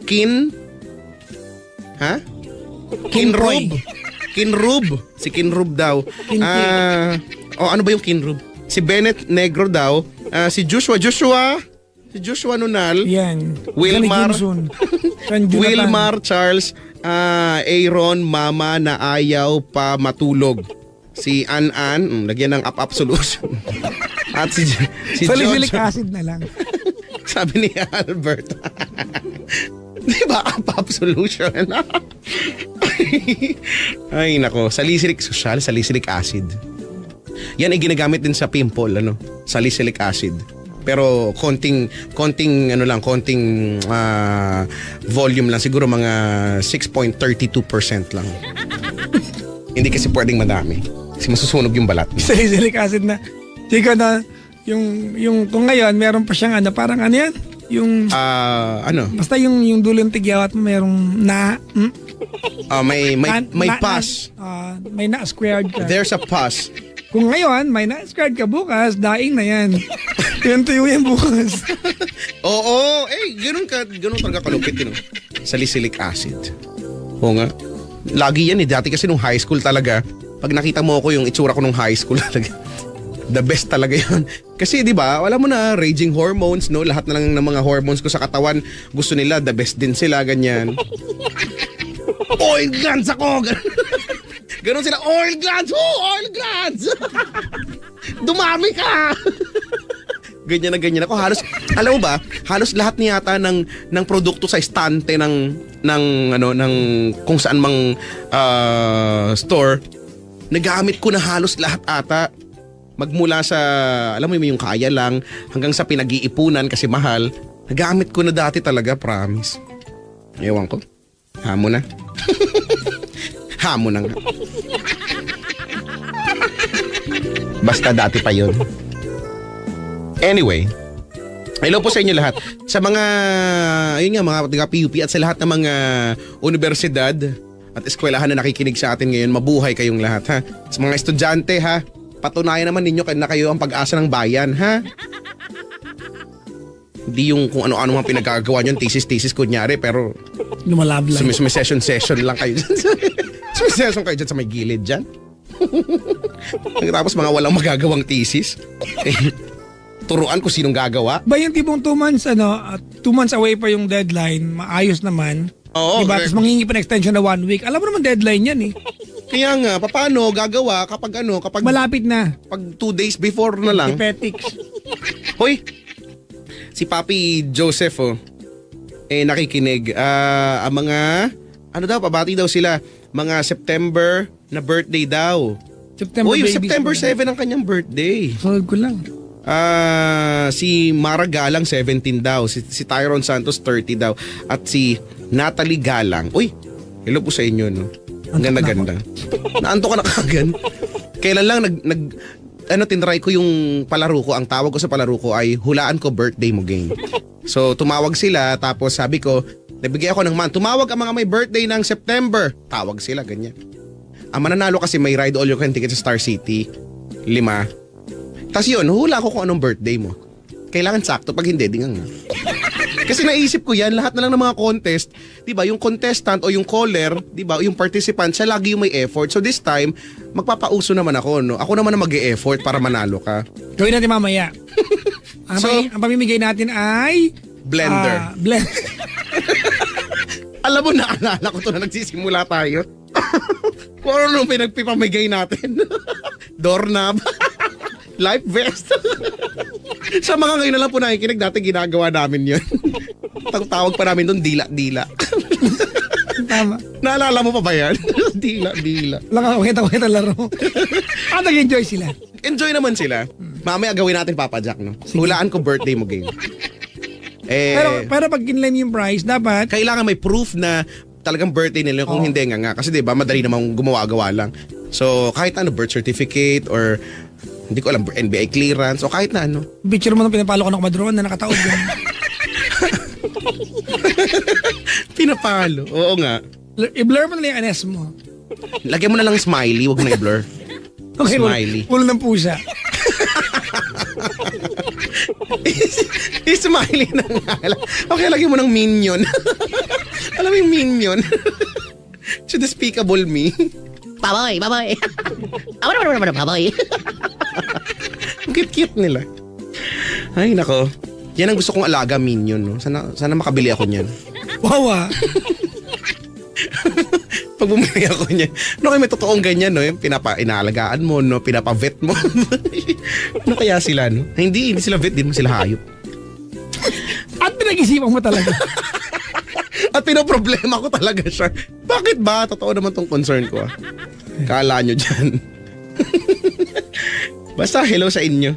Ha? Kinroy. Kinrub. Si Kinrub daw. Ano ba yung Kinrub? Si Bennett Negro daw. Si Joshua. Si Joshua Nunal. Yan. Wilmar. Jonathan. Wilmar Charles. Aaron, mama na ayaw pa matulog. Si An-An, lagyan ng up-up solution. At si Salicylic acid na lang. Sabi ni Albert. Di ba up-up solution? Ay nako, salicylic acid. Yan ay ginagamit din sa pimple, salicylic acid. Pero konting volume lang, siguro mga 6.32% lang. Hindi kasi pwedeng madami. Kasi masusunog yung balat. Salicylic acid na. Chika na, yung kung ngayon, meron pa siyang parang yan? Yung, basta yung dulo yung tigyawat mo, merong may pus. May na-squared ka. There's a pus. Kung ngayon, may na-squared ka bukas, daing na yan. Tuyo yan bukas. Oo, ganun talaga kalupit yun. Salicylic acid. Oo nga. Lagi yan dati kasi nung high school talaga, pag nakita mo ako yung itsura ko nung high school talaga, the best talaga yun. Kasi di ba, wala mo na, raging hormones, no? Lahat na lang ng mga hormones ko sa katawan, gusto nila, the best din sila, ganyan. Oil glands ako! Ganon sila, oil glands! Oil glands! Dumami ka! Ganyan na ganyan ako. Halos, alam mo ba, halos lahat niyata ng produkto sa estante ng kung saan mang store, nagamit ko na halos lahat ata. Magmula sa, alam mo yung kaya lang, hanggang sa pinag-iipunan kasi mahal, nagamit ko na dati talaga, promise. Ewan ko. Hamo na. Hamo na nga. Basta dati pa yun. Anyway, hello po sa inyo lahat. Sa mga, ayun nga, mga PUP at sa lahat ng mga universidad at eskwelahan na nakikinig sa atin ngayon, mabuhay kayong lahat, ha? Sa mga estudyante, ha? Patunayan naman ninyo na kayo ang pag-asa ng bayan, ha? Hindi yung kung ano-ano mga pinagkagawa nyo, thesis kunyari, pero lumalab lang. Session lang kayo dyan. Session kayo dyan sa may gilid dyan. Tapos mga walang magagawang thesis. Turuan kung sinong gagawa. Ba yung tipong 2 months, 2 months away pa yung deadline, maayos naman. Oo. Diba? Tapos manghingi pa ng extension na 1 week. Alam mo naman deadline yan eh. Kaya nga, paano gagawa kapag malapit na. Pag 2 days before na lang. Epetics. Hoy, si Papi Joseph, nakikinig. Ang mga, pabati daw sila. Mga September na birthday daw. September 7 ang kanyang birthday. Solve ko lang. Si Mara Galang 17 daw, si Tyron Santos 30 daw, at si Natalie Galang. Uy, hello po sa inyo, no? Ang ganda-ganda. Naanto ka na kagad. Kailan lang tinry ko yung palaro ko. Ang tawag ko sa palaro ko ay hulaan ko birthday mo game. So tumawag sila, tapos sabi ko, nabigay ako ng tumawag ang mga may birthday ng September. Tawag sila, ganyan. Ang mananalo kasi may ride all you can ticket sa Star City. 5. Tapos yun, hula ko kung anong birthday mo. Kailangan sakto, pag hindi, di nga. Kasi naisip ko yan, lahat na lang ng mga contest, di ba, yung contestant o yung caller, di ba, yung participant, siya lagi yung may effort. So this time, magpapauso naman ako, no? Ako naman na mag-e-effort para manalo ka. Gawin natin mamaya. Ang pamimigay natin ay blender. Alam mo, naalala ko to na nagsisimula tayo. Kung ano nung pinagpipamigay natin. Doorknob. Life vest. Sa mga ngayon na lang po nakikinig, dati ginagawa namin yun. Tawag pa namin doon, dila-dila. Tama. Naalala mo pa ba yan? Dila-dila. Kita laro. Nag-enjoy sila. Enjoy naman sila. Mamaya gawin natin, Papa Jack, no? Hulaan ko birthday mo game. Pero pag kinlaim yung prize, dapat kailangan may proof na talagang birthday nila. Kung hindi nga. Kasi diba, madali namang gumawa-gawa lang. So, kahit birth certificate or hindi ko alam, NBI clearance o kahit na ano. Picture mo nung pinapalo ko ng kumadron na nakataod yun. Pinapalo? Oo nga. I-blur mo na yung NS mo. Lagyan mo na lang smiley, wag mo na i-blur. Okay, smiley. Ulo ng pusa. Smiley na nga. Okay, lagyan mo ng minion. Alam mo yung minion? To despicable me. Baboy. Baboy. Ang cute-cute nila. Ay, nako. Yan ang gusto kong alaga, Minion. No? Sana makabili ako niyan. Wow. Pag bumili ako niyan. No, may totoong ganyan, no? Yung inaalagaan mo, no? Pinapa-vet mo. Ano kaya sila, no? Hindi sila vet, din mo sila hayop. At pinag-isipan mo talaga. At pinoproblema ko talaga siya. Bakit ba? Totoo naman tong concern ko. Kala nyo dyan. Basta hello sa inyo.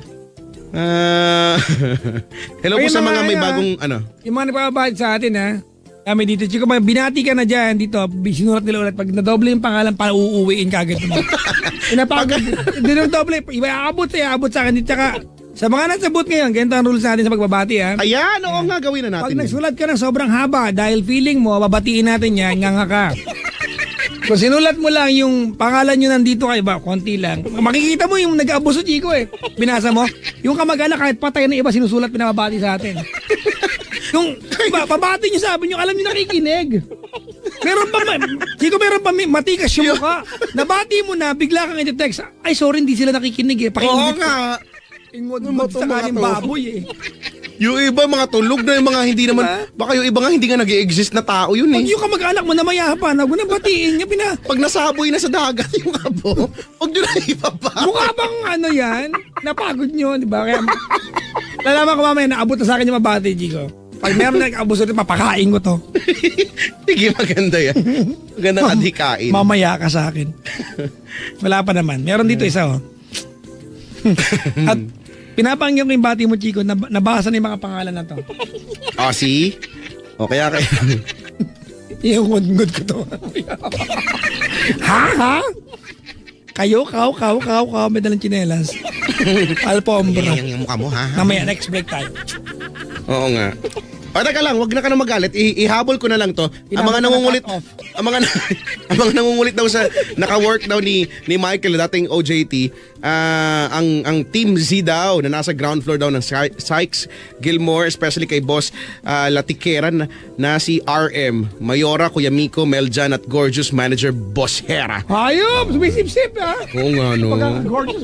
Hello po sa mga may bagong Yung mga nagpapabahid sa atin ha. Kami dito, Chico, binati ka na dyan dito. Sinurat nila ulit. Pag nadoble yung pangalan, para uuwiin ka agad. Pinapagod. Hindi nang doble. Iba aabot sa akin dito. Tsaka sa mga nasa booth ngayon, ganito ang rules natin sa pagbabati ha. Ayan, oo nga, gawin na natin. Pag nagsulat ka ng sobrang haba, dahil feeling mo, babatiin natin yan, nga ka. Kung sinulat mo lang yung pangalan nyo nandito kayo ba, konti lang. Makikita mo yung nag-aabuso, Chico eh. Binasa mo. Yung kamag-anak kahit patay na iba sinusulat, pinababati sa atin. Yung pabati nyo sabi nyo, alam nyo nakikinig. Meron pa matikas yung mukha. Nabati mo na, bigla kang i-text. Ay, sorry, hindi sila nakikinig eh. Oo nga. Ingod sa kaning baboy eh. Yung iba mga tulog na yung mga hindi naman, baka yung iba nga hindi nga nag-i-exist na tao yun eh. Pag yung kamag-anak mo na mayapan, huwag na batiin niya, Pag nasaboy na sa dagat yung abo, huwag nyo na ibaba. Mukha bang yan? Napagod nyo, di ba? Kaya, lalaman ko mamaya, naabot na sa akin yung mabati, Chico. Pag meron nag-abuso rin, papakain ko to. Sige, maganda yan. Magandang adhikain. Mamaya ka sa akin. Wala pa naman. Meron dito isa, oh. At pinapangyan ko yung bati mo, Chico, nabasa na yung mga pangalan na to. Oh, see? O, kaya. Yung ngod ko to. Ha? Kayo, may dalang tsinelas. Alpombra. Yung mukha mo, ha? Mamaya, next break tayo. Oo nga. Teka lang, wag na ka na magalit. Ihabol ko na lang to. Ang mga nangungulit, ang mga nangungulit daw sa naka-work daw ni Michael, dating OJT, ang Team Z daw na nasa ground floor daw ng Sykes Gilmore, especially kay Boss Latikeran na si RM, Mayora, Kuya Miko, Meljan at Gorgeous Manager Boss Hera. Hayop! Sumisip-sip ha? Oo nga no. Gorgeous.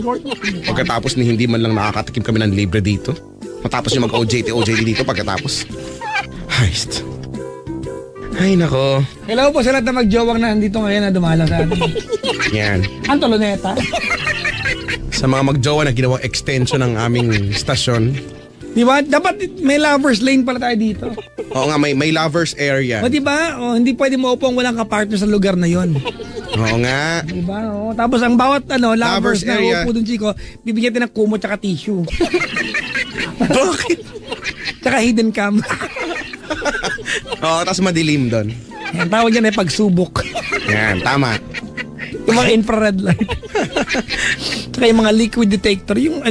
Pagkatapos ni hindi man lang nakakatikim kami ng libre dito. Matapos yung mag-OJT dito pagkatapos. Heist. Ay, nako. Hello po sa lahat na magjowang na nandito ngayon na dumalaw sa atin. Yan. Ang Toloneta. Sa mga magjowa na ginawang extension ng aming stasyon. Di ba? Dapat may lovers lane pala tayo dito. Oo nga, may lovers area. O di ba? O, hindi pwede maupo ang walang kapartner sa lugar na yon. Oo nga. Di ba? O, tapos ang bawat lovers na area. upo dun, Chico, bibigyan natin ng kumot tsaka tissue. Bakit? Tsaka hidden cam. Oo, tapos madilim doon. Yan, tawag yan ay pagsubok. Yan, tama. Yung mga infrared light. Tsaka yung mga liquid detector. Yung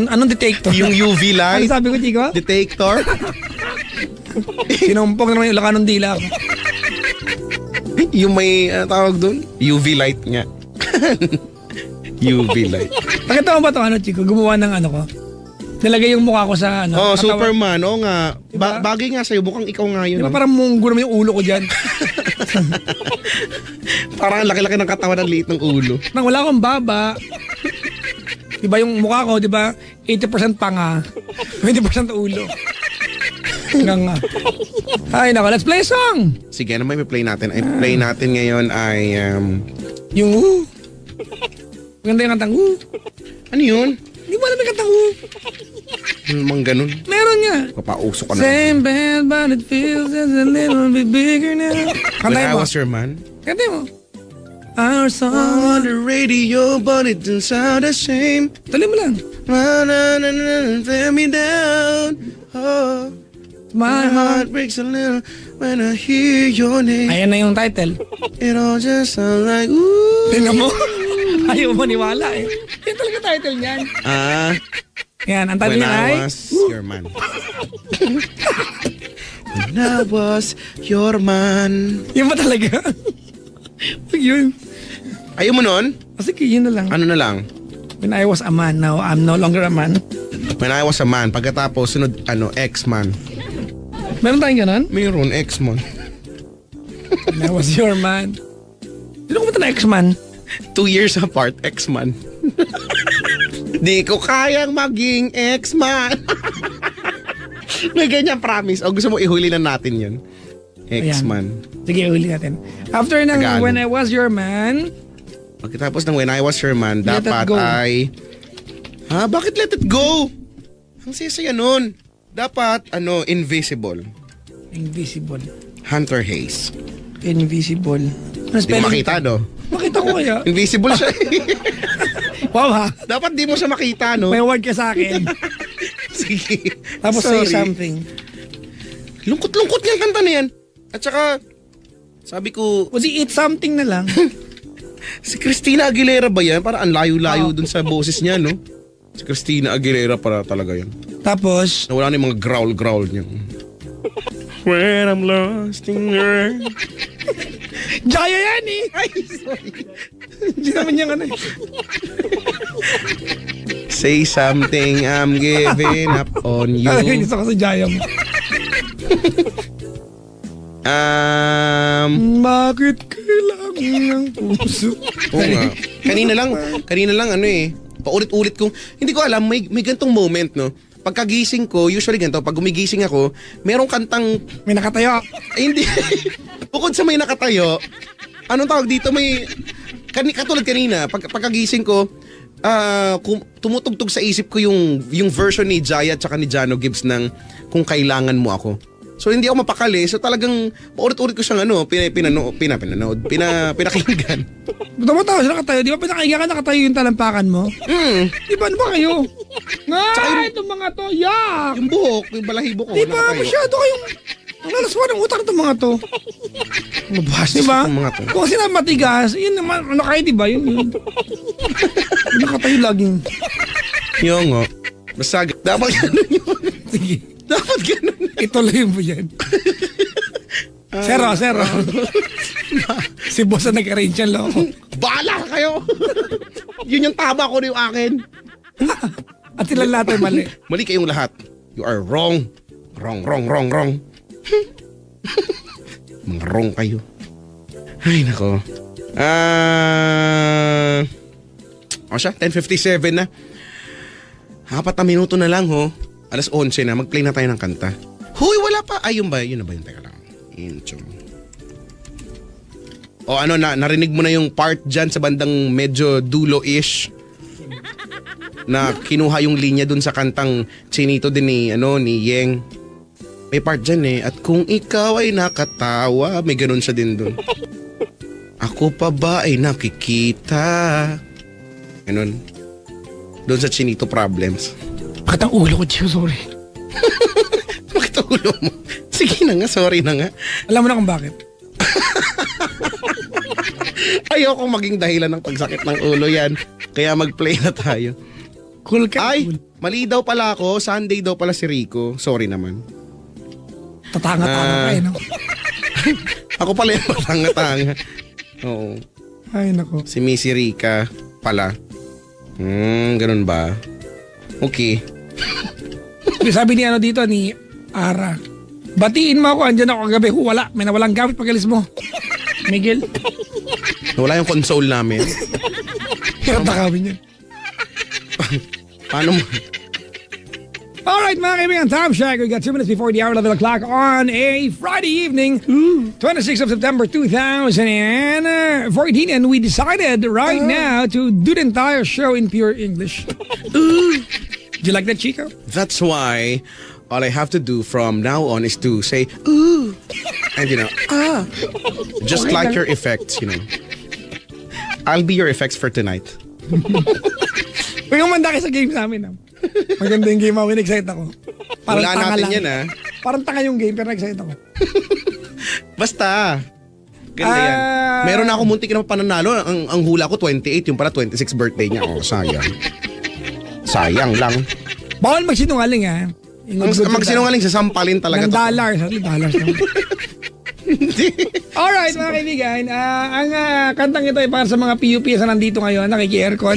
anong detector? Yung UV light. Ano sabi ko, Chico? Detector. Sinumpong naman yung lakanong dila ko. Yung may tawag doon? UV light nga. UV light. Pakita mo ba ito, Chico? Gumawa ng ko? Nilagay yung mukha ko sa Oh, Superman. Oo nga. Diba? Bagay nga sa'yo. Mukhang ikaw nga yun. Di ba parang munggo naman yung ulo ko dyan? Parang laki-laki ng katawan ng liit ng ulo. Nang wala akong baba. Di ba yung mukha ko, di ba? 80% panga. 20% ulo. Hanggang nga. Ay, nako. Let's play a song. Sige, ano may play natin? Ay, play natin ngayon ay... Yung maganda yung kantang Ano yun? Di ba alam yung kantang Mang ganun. Meron nga. Papausok ka na. Same band but it feels just a little bit bigger now. When Kantay I mo. was your man. Kantay mo. Our song On the radio but it didn't sound the same. Tuloy mo lang. Tear me down. Oh, my heart breaks a little when I hear your name. Ayan na yung title. It all just sounds like ooh. Tingnan mo. Ayaw maniwala eh. Yan talaga title niyan. Yan, ang title When niya ay... I was your man. When I was your man. Yan ba talaga? Yun. Ayaw mo nun? Sige, yun na lang. Ano na lang? When I was a man, now I'm no longer a man. When I was a man. Pagkatapos, sunod, ex-man. Meron tayong ganun? Mayroon, ex-man. When I was your man. Sino kumanta na ex-man? 2 years apart, ex-man. Di ko kayang maging ex-man. May ganyan promise. O gusto mo ihuli na natin yun? Ex-man. Sige, huli natin. After ng Tagalog. When I Was Your Man, Pagkatapos ng When I Was Your Man, Let It dapat Go. ay... Bakit Let It Go? Ang sisaya nun. Dapat, Invisible. Invisible. Hunter Hayes. Invisible. Ano Di mo makita, no? Makita ko kaya. Invisible siya. Wow ha. Dapat di mo siya makita, no? May award ka sa akin. Sige. Tapos say something. Lungkot-lungkot niyang kanta na yan. At saka, sabi ko, O di eat something na lang. si Christina Aguilera ba yan? Para ang layo-layo dun sa boses niya, no? Si Christina Aguilera para talaga yan. Tapos, Nawala na yung mga growl-growl niya. When I'm lost in her. Jaya yan eh. Ay, sorry. Hindi naman yan ano eh. Say something, I'm giving up on you. Ay, gusto ko sa Jaya mo. Bakit kailangan ng puso? Oo nga. Kanina lang paulit-ulit kong, hindi ko alam, may gantong moment, no? Pagkagising ko, usually ganito, pag gumigising ako, merong kantang, May nakatayo. ay, hindi, bukod sa may nakatayo, anong tawag dito, may, katulad kanina, pagkagising ko, tumutugtog sa isip ko yung version ni Jaya at saka ni Jano Gibbs ng Kung Kailangan Mo Ako. So hindi ako mapakali. So talagang paulit-ulit ko siyang pinakinggan. Tumatawa siya nakatayo. Di ba pinakaiga ka nakatayo yung talampakan mo? Di ba? Ano ba kayo? Itong mga to. Yak! Yung buhok, yung balahibo ko. Di ba? nakatayo. Masyado kayong... Ang lalaswa ng utak itong mga to. Mabastos Di ba? itong mga to. Kung sila matigas, yun naman. Ano kayo, di ba? Yun. Nakatayo laging. Yung nga. Basta, dapat ganun yun. Sige. Dapat ganun. Ituloy mo yan. Zero. Si boss na nag-arrange yan lang ako. Bahala kayo. Yun yung tama ko na yung akin. At sila lahat ay mali. Mali kayong lahat. You are wrong. Wrong. Mga wrong kayo. Ay, nako. O siya, 10:57 na. 4 na minuto na lang, ho. 11:00 na, mag-play na tayo ng kanta. Huy, wala pa. Ay, yun na ba yun? Teka lang. Intro. O narinig mo na yung part dyan sa bandang medyo dulo-ish na kinuha yung linya dun sa kantang Chinito din ni Yeng. May part dyan eh. At kung ikaw ay nakatawa, may ganun siya din dun. Ako pa ba ay nakikita? Ganun. Doon sa Chinito Problems. Bakit ang ulo ko, Chiyo? Sorry. Bakit ang ulo mo? Sige na nga, sorry na nga. Alam mo na kung bakit. Ayokong maging dahilan ng pagsakit ng ulo yan. Kaya mag-play na tayo. Cool ka. Ay, Cool. mali daw pala ako. Sunday daw pala si Rico. Sorry naman. Tatanga-tanga ka eh, no? Ako pala yung matanga-tanga. Oo. Ay, nako. Si Missy Rica pala. Ganun ba? Okay. Sabi ni dito, ni Ara. Batiin mo ako, andyan ako kagabi. Wala, may nawalang gamit pag-alis mo. Miguel. Wala yung console namin. Hirap na kami niyan. Paano mo? Alright mga kaibigan, Time Check. We got 2 minutes before the hour 11 o'clock on a Friday evening, 26th of September 2014. And we decided right now to do the entire show in pure English. Do you like that, Chico? That's why all I have to do from now on is to say, ooh. And just Okay like lang. your effects, I'll be your effects for tonight. May umanda kayo sa game sa amin. Maganda yung game ako, in-excite ako. Wala tanga natin lang. yan, Parang tanga yung game, pero na-excite ako. Basta. Ganda yan. Meron na ako muntik na pananalo. Ang hula ko 28, yung pala 26 birthday niya. Oh, sayang. Sayang lang. Bawal magsinungaling ha. Magsinungaling sa sampalin talaga Ng to. dollars. Dollars lang. Alright mga kaibigan, ang kantang ito ay para sa mga PUPs na nandito ngayon, nakiki-aircon.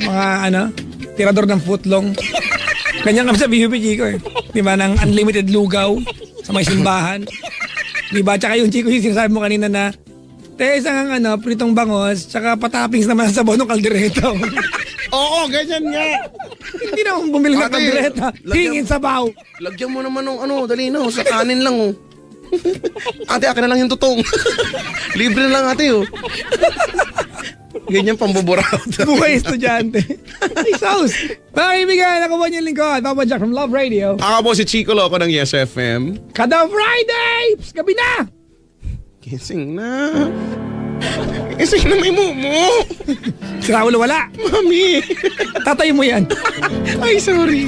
Mga tirador ng footlong. Ganyan kami sa PUP, Chico eh. Diba, ng unlimited lugaw sa may simbahan. Diba, tsaka yung Chico, yung sinasabi mo kanina na isang pritong bangos, tsaka patappings naman sa sabaw ng kaldereta. Oo, ganyan nga. Hindi na akong bumili ng Ate, kaldereta. Hingin sabaw. Lagyan mo naman ng dali na, sa kanin lang oh. Ate, akin na lang yung tutong. Libre na lang ate oh. Ganyan pambuburaot. Buhay estudyante. Nice house. Mga kaibigan, ako po yung lingkod. Papa Jack from Love Radio. Ako po si Chico Loco ng Yes FM. Kada Friday! Gabi na! Kissing na. Kissing na may mumu. Si Raul wala. Mami. Tatay mo yan. Ay, sorry.